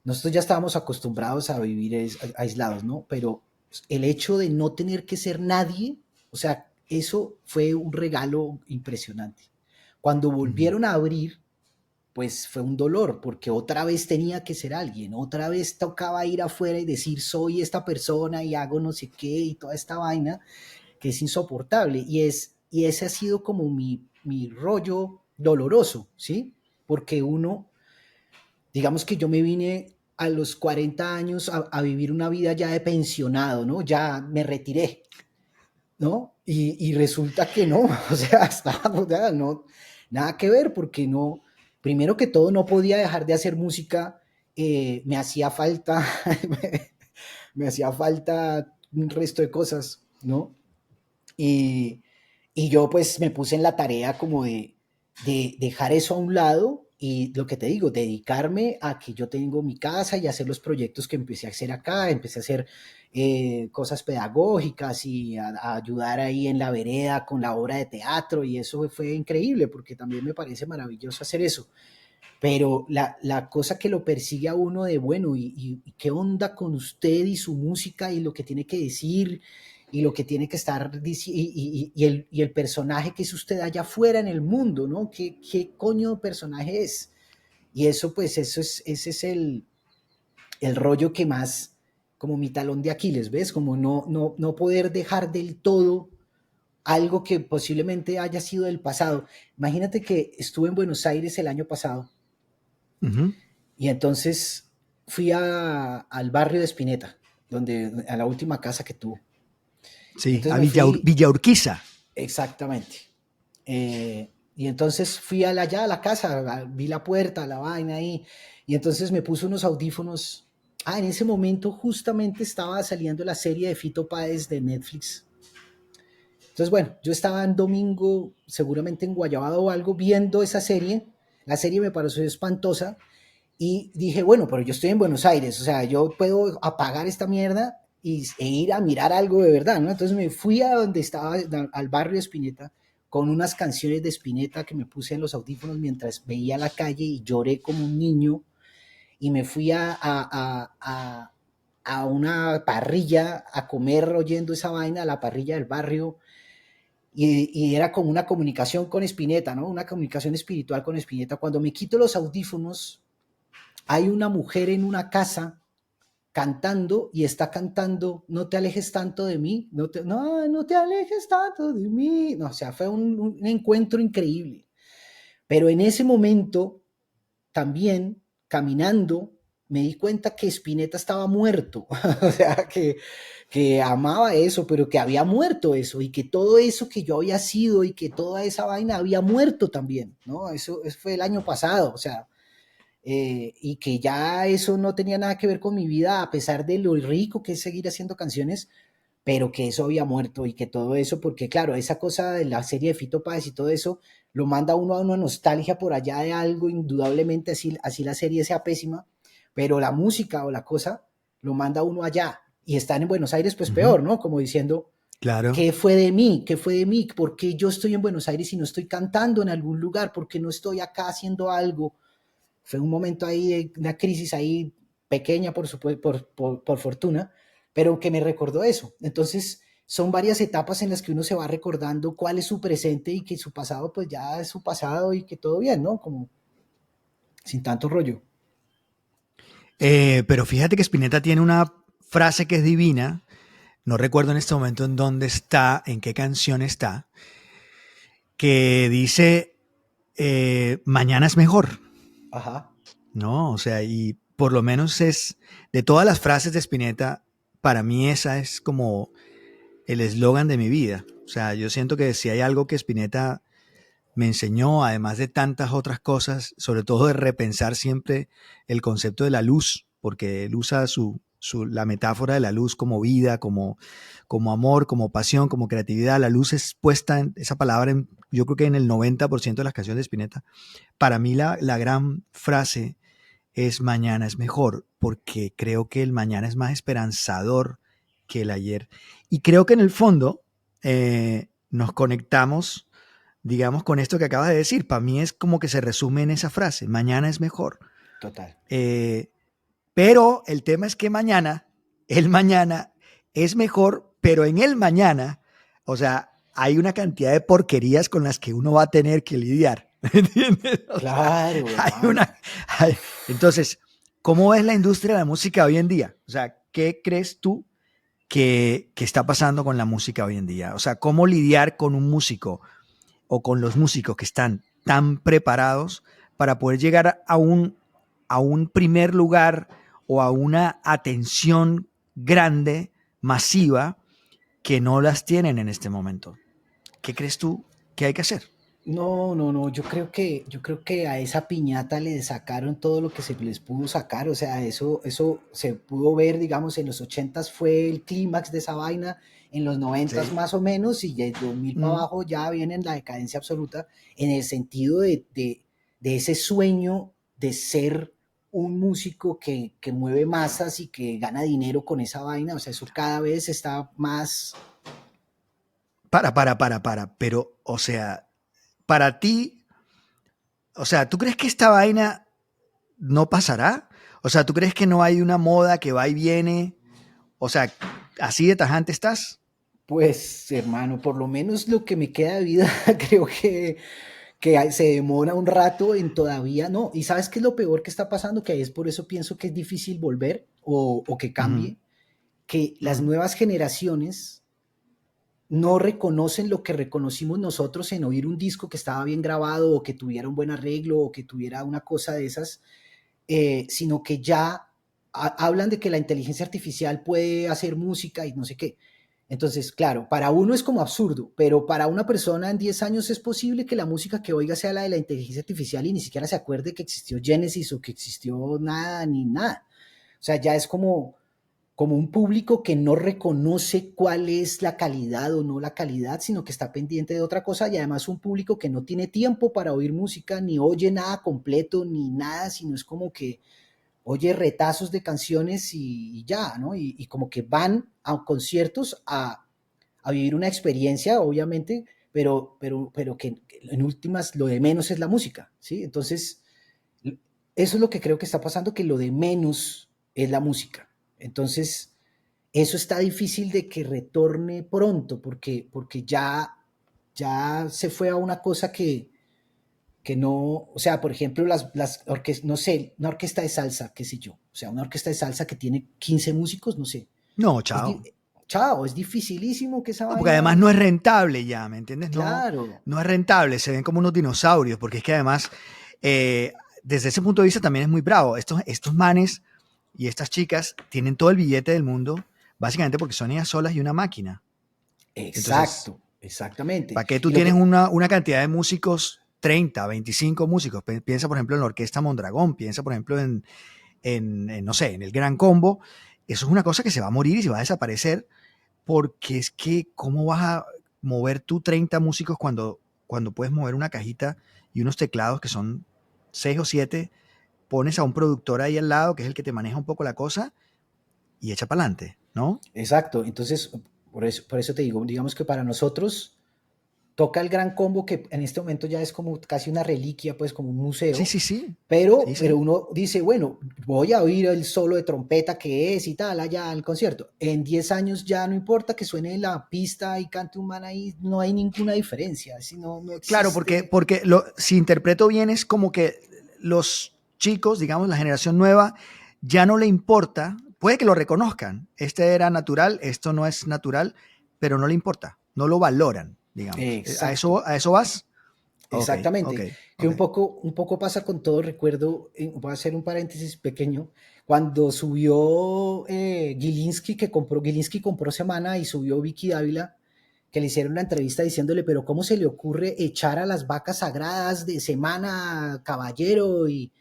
nosotros ya estábamos acostumbrados a vivir aislados, ¿no? Pero el hecho de no tener que ser nadie, o sea, eso fue un regalo impresionante. Cuando Uh -huh. volvieron a abrir, pues fue un dolor, porque otra vez tenía que ser alguien, otra vez tocaba ir afuera y decir, soy esta persona y hago no sé qué y toda esta vaina que es insoportable. Y ese ha sido como mi rollo doloroso, ¿sí? Porque uno, digamos que yo me vine a los 40 años a vivir una vida ya de pensionado, ¿no? Ya me retiré, ¿no? Y resulta que no, o sea, estábamos, ya, no, nada que ver, porque no, primero que todo no podía dejar de hacer música, me hacía falta, me hacía falta un resto de cosas, ¿no? Y, y yo pues me puse en la tarea como de dejar eso a un lado y lo que te digo, dedicarme a que yo tengo mi casa y hacer los proyectos que empecé a hacer acá, empecé a hacer cosas pedagógicas y a ayudar ahí en la vereda con la obra de teatro y eso fue increíble porque también me parece maravilloso hacer eso. Pero la cosa que lo persigue a uno de, bueno, y qué onda con usted y su música y lo que tiene que decir y lo que tiene que estar y el personaje que es usted allá afuera en el mundo, ¿no? ¿Qué coño de personaje es? Y eso, pues, ese es el rollo que más, como mi talón de Aquiles, ¿ves? Como no poder dejar del todo algo que posiblemente haya sido del pasado. Imagínate que estuve en Buenos Aires el año pasado Ujú. y entonces fui al barrio de Spinetta, a la última casa que tuvo. Y Sí, entonces a me fui, Villa Urquiza. exactamente. Y entonces fui allá a la casa, vi la puerta, la vaina ahí, y entonces me puse unos audífonos. Ah, en ese momento justamente estaba saliendo la serie de Fito Páez de Netflix. Entonces, bueno, yo estaba en domingo, seguramente en Guayabado o algo, viendo esa serie. La serie me pareció espantosa y dije, bueno, pero yo estoy en Buenos Aires, o sea, yo puedo apagar esta mierda e ir a mirar algo de verdad, ¿no? Entonces me fui a donde estaba, al barrio de Spinetta, con unas canciones de Spinetta que me puse en los audífonos mientras veía la calle y lloré como un niño y me fui a una parrilla a comer oyendo esa vaina, a la parrilla del barrio, y era como una comunicación con Spinetta, ¿no? Una comunicación espiritual con Spinetta. Cuando me quito los audífonos, hay una mujer en una casa cantando y está cantando no te alejes tanto de mí, no te alejes tanto de mí. No, o sea, fue un encuentro increíble. Pero en ese momento, también, caminando, me di cuenta que Spinetta estaba muerto. O sea, que amaba eso, pero que había muerto eso y que todo eso que yo había sido y que toda esa vaina había muerto también, ¿no? Eso fue el año pasado, o sea, y que ya eso no tenía nada que ver con mi vida, a pesar de lo rico que es seguir haciendo canciones, pero que eso había muerto y que todo eso, porque claro, esa cosa de la serie de Fito Páez y todo eso, lo manda uno a una nostalgia por allá de algo, indudablemente así la serie sea pésima, pero la música o la cosa lo manda uno allá y están en Buenos Aires, pues Ujú. peor, ¿no? Como diciendo, Claro. ¿qué fue de mí? ¿Qué fue de mí? ¿Por qué yo estoy en Buenos Aires y no estoy cantando en algún lugar? ¿Por qué no estoy acá haciendo algo? Fue un momento ahí de una crisis ahí pequeña, por fortuna, pero que me recordó eso. Entonces, son varias etapas en las que uno se va recordando cuál es su presente y que su pasado, pues ya es su pasado y que todo bien, ¿no? Como sin tanto rollo. Pero fíjate que Spinetta tiene una frase que es divina. No recuerdo en este momento en dónde está, en qué canción está, que dice, mañana es mejor, Ajá, ¿no? O sea, y por lo menos es, de todas las frases de Spinetta, para mí esa es como el eslogan de mi vida. O sea, yo siento que si hay algo que Spinetta me enseñó, además de tantas otras cosas, sobre todo de repensar siempre el concepto de la luz, porque él usa la metáfora de la luz como vida, como amor, como pasión, como creatividad. La luz es puesta en esa palabra, yo creo que en el 90% de las canciones de Spinetta. Para mí la gran frase es mañana es mejor, porque creo que el mañana es más esperanzador que el ayer. Y creo que en el fondo nos conectamos, digamos, con esto que acabas de decir. Para mí es como que se resume en esa frase, mañana es mejor. total. Eh, pero el tema es que el mañana es mejor, pero en el mañana, o sea, hay una cantidad de porquerías con las que uno va a tener que lidiar. ¿Entiendes? O sea, Claro, hay hermano. una... entonces, ¿cómo es la industria de la música hoy en día? O sea, ¿qué crees tú que está pasando con la música hoy en día? O sea, ¿cómo lidiar con un músico o con los músicos que están tan preparados para poder llegar a un primer lugar o a una atención grande, masiva, que no las tienen en este momento. ¿Qué crees tú que hay que hacer? No, no, no, yo creo que a esa piñata le sacaron todo lo que se les pudo sacar, o sea, eso se pudo ver, digamos, en los ochentas fue el clímax de esa vaina, en los noventas Sí. más o menos, y de 2000 para Mm. abajo ya viene la decadencia absoluta, en el sentido de ese sueño de ser un músico que mueve masas y que gana dinero con esa vaina, o sea, eso cada vez está más. Pero, o sea, para ti, o sea, ¿tú crees que esta vaina no pasará? O sea, ¿tú crees que no hay una moda que va y viene? O sea, ¿así de tajante estás? Pues, hermano, por lo menos lo que me queda de vida, creo que se demora un rato en todavía, no. ¿Y sabes qué es lo peor que está pasando? Que es por eso pienso que es difícil volver o que Ujú, cambie, que las ujú. nuevas generaciones no reconocen lo que reconocimos nosotros en oír un disco que estaba bien grabado o que tuviera un buen arreglo o que tuviera una cosa de esas, sino que ya hablan de que la inteligencia artificial puede hacer música y no sé qué. Entonces, claro, para uno es como absurdo, pero para una persona en 10 años es posible que la música que oiga sea la de la inteligencia artificial y ni siquiera se acuerde que existió Genesis o que existió nada ni nada. O sea, ya es como un público que no reconoce cuál es la calidad o no la calidad, sino que está pendiente de otra cosa y además un público que no tiene tiempo para oír música, ni oye nada completo, ni nada, sino es como que oye retazos de canciones y ya, ¿no? Y como que van a conciertos a vivir una experiencia, obviamente, pero que en últimas lo de menos es la música, ¿sí? Entonces, eso es lo que creo que está pasando, que lo de menos es la música. Entonces, eso está difícil de que retorne pronto, porque ya se fue a una cosa que no, o sea, por ejemplo, no sé, una orquesta de salsa, qué sé yo, o sea, una orquesta de salsa que tiene 15 músicos, no sé, No, es, chao. chao, es dificilísimo que esa No, porque vaina, además no es rentable ya, ¿me entiendes? No, claro, no es rentable, se ven como unos dinosaurios, porque es que además, eh, desde ese punto de vista también es muy bravo. Estos manes y estas chicas tienen todo el billete del mundo, básicamente porque son ellas solas y una máquina. Entonces, exacto, exactamente. ¿para qué tú Y lo tienes que, una cantidad de músicos, 30, 25 músicos? Piensa, por ejemplo, en la Orquesta Mondragón, piensa, por ejemplo, no sé, en el Gran Combo. Eso es una cosa que se va a morir y se va a desaparecer, porque es que, ¿cómo vas a mover tú 30 músicos cuando puedes mover una cajita y unos teclados que son 6 o 7? Pones a un productor ahí al lado, que es el que te maneja un poco la cosa, y echa para adelante, ¿no? exacto, entonces, por eso te digo, digamos que para nosotros toca el gran combo que en este momento ya es como casi una reliquia, pues como un Sí, museo, sí, sí. pero, Sí, pero sí. uno dice, bueno, voy a oír el solo de trompeta que es y tal, allá al concierto. En 10 años ya no importa que suene la pista y cante un man ahí, no hay ninguna diferencia, si no, no Claro, porque, existe. si interpreto bien es como que los chicos, digamos, la generación nueva, ya no le importa, puede que lo reconozcan, este era natural, esto no es natural, pero no le importa, no lo valoran, digamos. Exacto, A eso vas? Ok, ok, exactamente. Que ok. un poco pasa con todo. Recuerdo, voy a hacer un paréntesis pequeño, cuando subió Gilinski compró Semana y subió Vicky Dávila, que le hicieron la entrevista diciéndole, pero ¿cómo se le ocurre echar a las vacas sagradas de Semana, Caballero y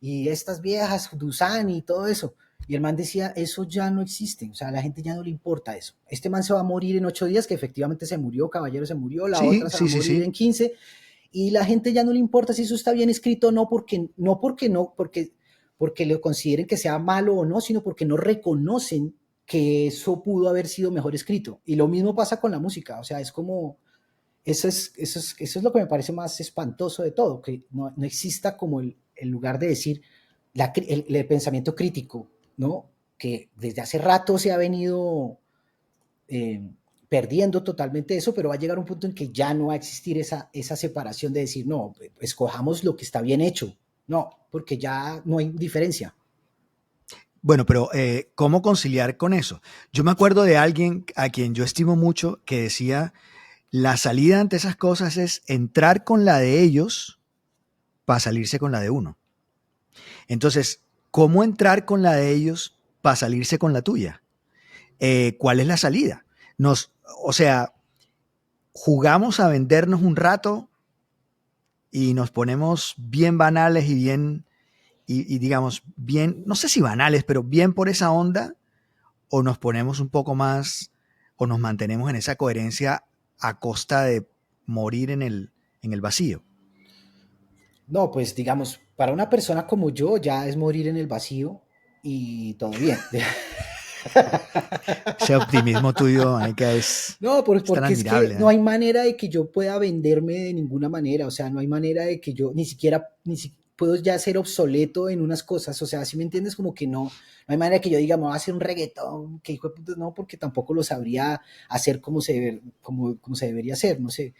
estas viejas, Dusan y todo eso? Y el man decía, eso ya no existe, o sea, a la gente ya no le importa eso. Este man se va a morir en 8 días, que efectivamente se murió, Caballero se murió, la Sí, otra se va a sí, sí, morir en sí. 15 y la gente ya no le importa si eso está bien escrito o no, porque lo consideren que sea malo o no, sino porque no reconocen que eso pudo haber sido mejor escrito. Y lo mismo pasa con la música, o sea, es como, eso es lo que me parece más espantoso de todo, que no exista como el lugar de decir el pensamiento crítico, ¿no? Que desde hace rato se ha venido eh, perdiendo totalmente eso, pero va a llegar un punto en que ya no va a existir esa separación de decir, no, escojamos lo que está bien hecho. No, porque ya no hay diferencia. Bueno, pero ¿cómo conciliar con eso? Yo me acuerdo de alguien a quien yo estimo mucho que decía, la salida ante esas cosas es entrar con la de ellos para salirse con la de uno. Entonces, ¿cómo entrar con la de ellos para salirse con la tuya? ¿Cuál es la salida? O sea, jugamos a vendernos un rato y nos ponemos bien banales y bien, y digamos, bien, no sé si banales, pero bien por esa onda, o nos ponemos un poco más, o nos mantenemos en esa coherencia a costa de morir en el vacío. No, pues digamos, para una persona como yo ya es morir en el vacío y todo bien. Ese optimismo tuyo, Anika, No, es tan porque es que admirable. no ¿Eh? hay manera de que yo pueda venderme de ninguna manera, o sea, no hay manera de que yo ni siquiera, puedo ya ser obsoleto en unas cosas, o sea, si me entiendes, como que no, no hay manera de que yo diga, me voy a hacer un reggaetón, que hijo de puta, no, porque tampoco lo sabría hacer como se debería hacer, no sé.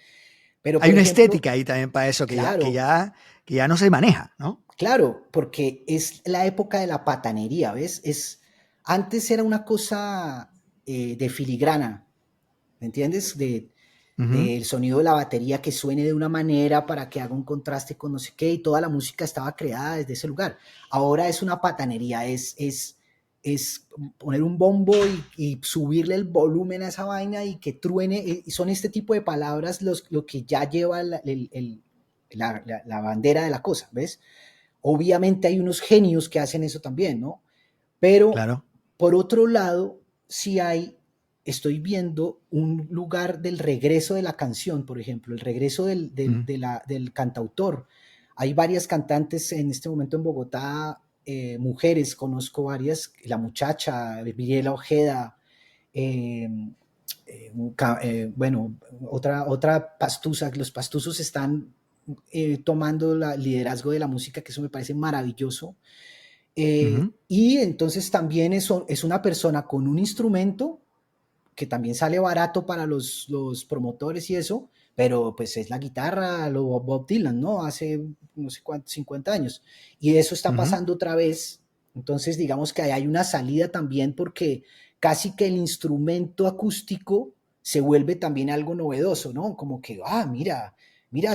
Pero, Hay por una ejemplo, estética ahí también para eso claro, que ya no se maneja, ¿no? claro, porque es la época de la patanería, ¿ves? Antes era una cosa de filigrana, ¿me entiendes? Ujú. Del sonido de la batería que suene de una manera para que haga un contraste con no sé qué, y toda la música estaba creada desde ese lugar. Ahora es una patanería, es poner un bombo y subirle el volumen a esa vaina y que truene, y son este tipo de palabras lo que ya lleva la bandera de la cosa, ¿ves? Obviamente hay unos genios que hacen eso también, ¿no? Pero Claro. por otro lado, sí estoy viendo un lugar del regreso de la canción, por ejemplo, el regreso Ujú. del cantautor. Hay varias cantantes en este momento en Bogotá, mujeres, conozco varias, La Muchacha, Viriela Ojeda, eh, bueno, otra pastusa, los pastusos están tomando el liderazgo de la música, que eso me parece maravilloso. Ujú. Y entonces también es una persona con un instrumento que también sale barato para los promotores y eso, pero pues es la guitarra, lo Bob Dylan, ¿no? Hace no sé cuántos, 50 años. Y eso está Ujú. pasando otra vez. Entonces digamos que ahí hay una salida también porque casi que el instrumento acústico se vuelve también algo novedoso, ¿no? Como que, mira,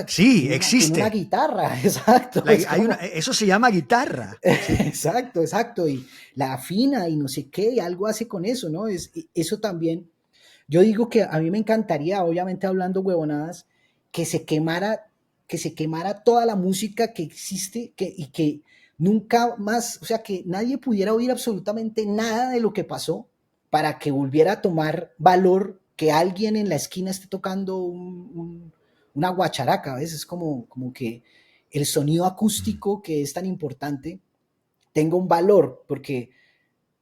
Sí, tiene una existe. guitarra, exacto, es como, Eso se llama guitarra. Sí. exacto, exacto, y la afina y no sé qué, y algo hace con eso, ¿no? Eso también, yo digo que a mí me encantaría, obviamente hablando huevonadas, que se quemara, que se quemara toda la música que existe y que nunca más, o sea, que nadie pudiera oír absolutamente nada de lo que pasó para que volviera a tomar valor que alguien en la esquina esté tocando una guacharaca, a veces como que el sonido acústico que es tan importante tenga un valor, porque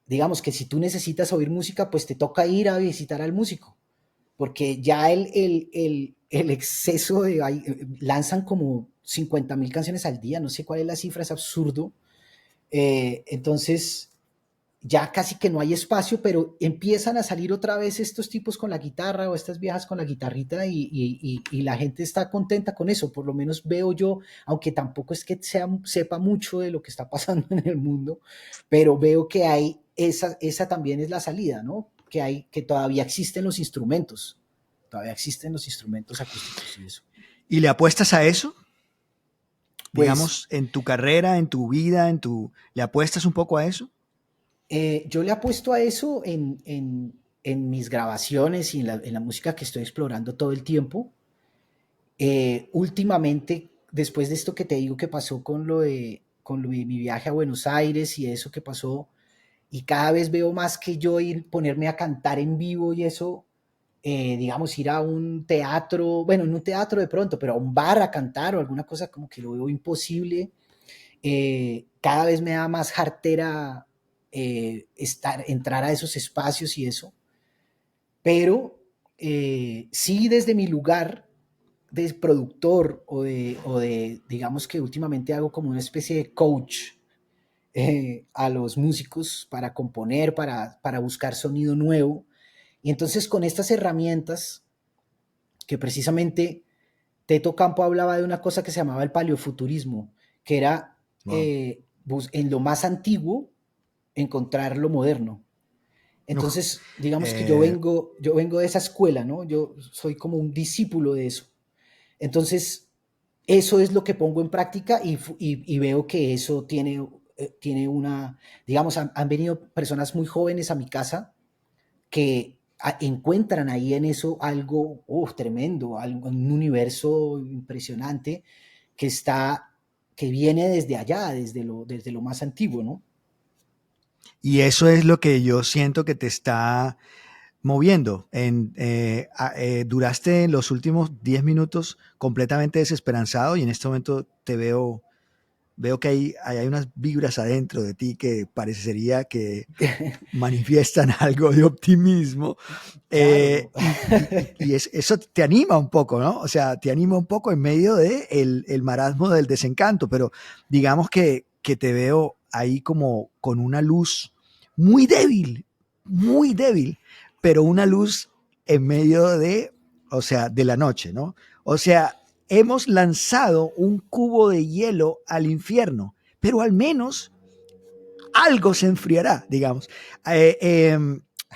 digamos que si tú necesitas oír música, pues te toca ir a visitar al músico, porque ya el exceso lanzan como 50.000 canciones al día, no sé cuál es la cifra, es absurdo. Entonces, ya casi que no hay espacio, pero empiezan a salir otra vez estos tipos con la guitarra o estas viejas con la guitarrita y la gente está contenta con eso, por lo menos veo yo, aunque tampoco es que sepa mucho de lo que está pasando en el mundo, pero veo que hay, esa también es la salida, ¿no? Que todavía todavía existen los instrumentos acústicos y eso. ¿Y le apuestas a eso? Pues Digamos, en tu carrera, en tu vida, ¿le apuestas un poco a eso? yo le apuesto a eso en mis grabaciones y en la música que estoy explorando todo el tiempo. Últimamente, después de esto que te digo que pasó con lo de mi viaje a Buenos Aires y eso que pasó, y cada vez veo más que yo ponerme a cantar en vivo y eso, digamos, ir a un teatro, bueno, no un teatro de pronto, pero a un bar a cantar o alguna cosa como que lo veo imposible. Cada vez me da más jartera entrar a esos espacios y eso, pero sí desde mi lugar de productor digamos que últimamente hago como una especie de coach a los músicos para componer, para buscar sonido nuevo. Y entonces con estas herramientas que precisamente Teto Campo hablaba de una cosa que se llamaba el paleofuturismo, que era Wow. en lo más antiguo encontrar lo moderno. Uf. Entonces, digamos que Eh, yo vengo de esa escuela, ¿no? Yo soy como un discípulo de eso. Entonces, eso es lo que pongo en práctica y veo que eso tiene, tiene una, digamos, han venido personas muy jóvenes a mi casa que encuentran ahí en eso algo tremendo, algo, un universo impresionante que está, que viene desde allá, desde lo más antiguo, ¿no? Y eso es lo que yo siento que te está moviendo. Duraste los últimos 10 minutos completamente desesperanzado y en este momento te veo que hay unas vibras adentro de ti que parecería que manifiestan algo de optimismo. Claro. Eso te anima un poco, ¿no? O sea, te anima un poco en medio de el marasmo del desencanto, pero digamos que te veo ahí como con una luz muy débil, pero una luz en medio de, o sea, de la noche, ¿no? O sea, hemos lanzado un cubo de hielo al infierno, pero al menos algo se enfriará, digamos. Eh, eh,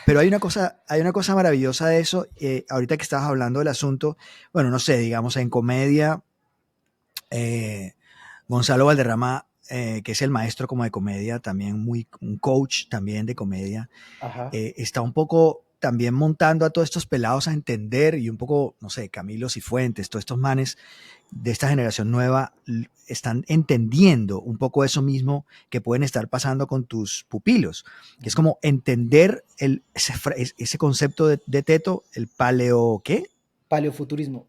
pero hay una cosa maravillosa de eso. Ahorita que estabas hablando del asunto, bueno, no sé, digamos, en comedia, eh, Gonzalo Valderrama, que es el maestro como de comedia, también un coach también de comedia, Ajá. está un poco también montando a todos estos pelados a entender y un poco, no sé, Camilo Cifuentes, todos estos manes de esta generación nueva están entendiendo un poco eso mismo que pueden estar pasando con tus pupilos, que es como entender ese concepto de Teto, el paleo, ¿qué? Paleofuturismo.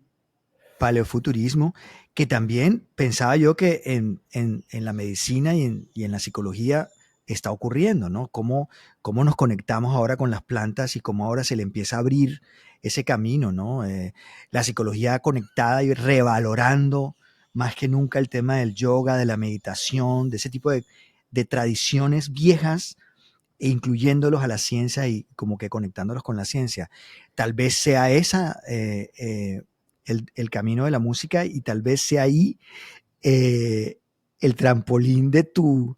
Paleofuturismo, que también pensaba yo que en la medicina y en la psicología está ocurriendo, ¿no? Cómo nos conectamos ahora con las plantas y cómo ahora se le empieza a abrir ese camino, ¿no? La psicología conectada y revalorando más que nunca el tema del yoga, de la meditación, de ese tipo de tradiciones viejas e incluyéndolos a la ciencia y como que conectándolos con la ciencia. Tal vez sea esa el camino de la música y tal vez sea ahí eh, el trampolín de tu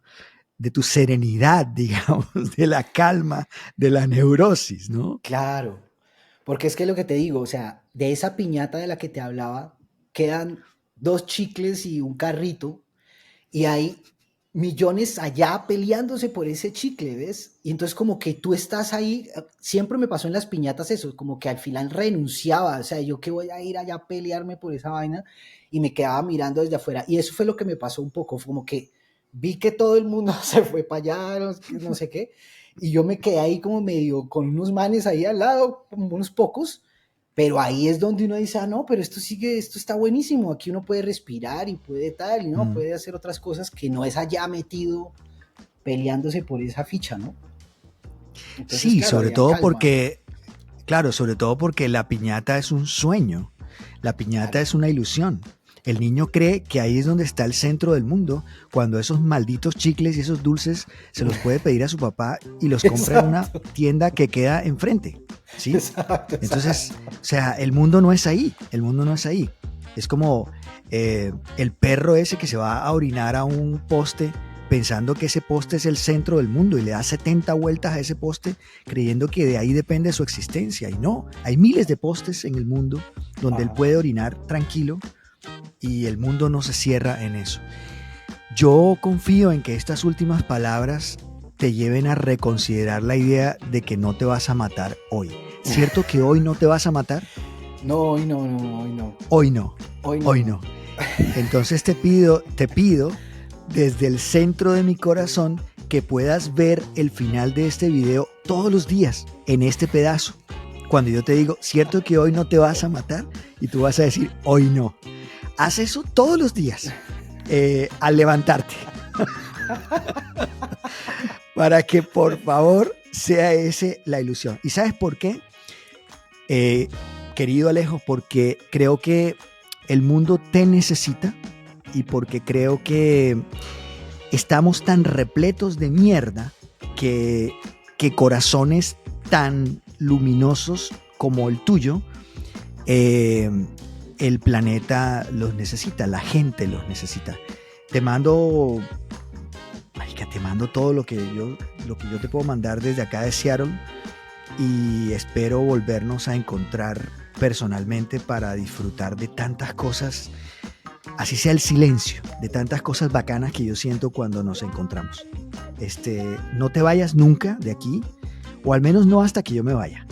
serenidad, digamos, de la calma, de la neurosis, ¿no? Claro, porque es que lo que te digo, o sea, de esa piñata de la que te hablaba, quedan dos chicles y un carrito, y hay millones allá peleándose por ese chicle, ¿ves? Y entonces como que tú estás ahí, siempre me pasó en las piñatas eso, como que al final renunciaba, o sea, yo que voy a ir allá a pelearme por esa vaina, y me quedaba mirando desde afuera, y eso fue lo que me pasó un poco, como que vi que todo el mundo se fue para allá, no sé qué, y yo me quedé ahí como medio con unos manes ahí al lado, como unos pocos, pero ahí es donde uno dice, ah, no, pero esto sigue, esto está buenísimo, aquí uno puede respirar y puede tal, y no, Mm. puede hacer otras cosas que no es allá metido peleándose por esa ficha, ¿no? Entonces, Sí, claro, sobre había todo calma, porque, claro, sobre todo porque la piñata es un sueño, la piñata claro. es una ilusión. El niño cree que ahí es donde está el centro del mundo, cuando esos malditos chicles y esos dulces se los puede pedir a su papá y los compra en una Exacto, tienda que queda enfrente, ¿sí? exacto, Entonces, exacto. o sea, el mundo no es ahí, el mundo no es ahí. Es como el perro ese que se va a orinar a un poste pensando que ese poste es el centro del mundo y le da 70 vueltas a ese poste creyendo que de ahí depende su existencia. Y no, hay miles de postes en el mundo donde él Ajá. puede orinar tranquilo y el mundo no se cierra en eso. Yo confío en que estas últimas palabras te lleven a reconsiderar la idea de que no te vas a matar hoy. ¿Cierto que hoy no te vas a matar? No, hoy no, no, no, hoy no, Hoy no, hoy no, hoy no. no. Entonces te pido desde el centro de mi corazón que puedas ver el final de este video todos los días en este pedazo. Cuando yo te digo, ¿cierto que hoy no te vas a matar? Y tú vas a decir, hoy no. Haz eso todos los días al levantarte para que por favor sea ese la ilusión. ¿Y sabes por qué? Eh, Querido Alejo, porque creo que el mundo te necesita y porque creo que estamos tan repletos de mierda que corazones tan luminosos como el tuyo, eh, el planeta los necesita, la gente los necesita. Te mando, marica, te mando todo lo que yo te puedo mandar desde acá de Seattle y espero volvernos a encontrar personalmente para disfrutar de tantas cosas así sea el silencio, de tantas cosas bacanas que yo siento cuando nos encontramos. No te vayas nunca de aquí, o al menos no hasta que yo me vaya.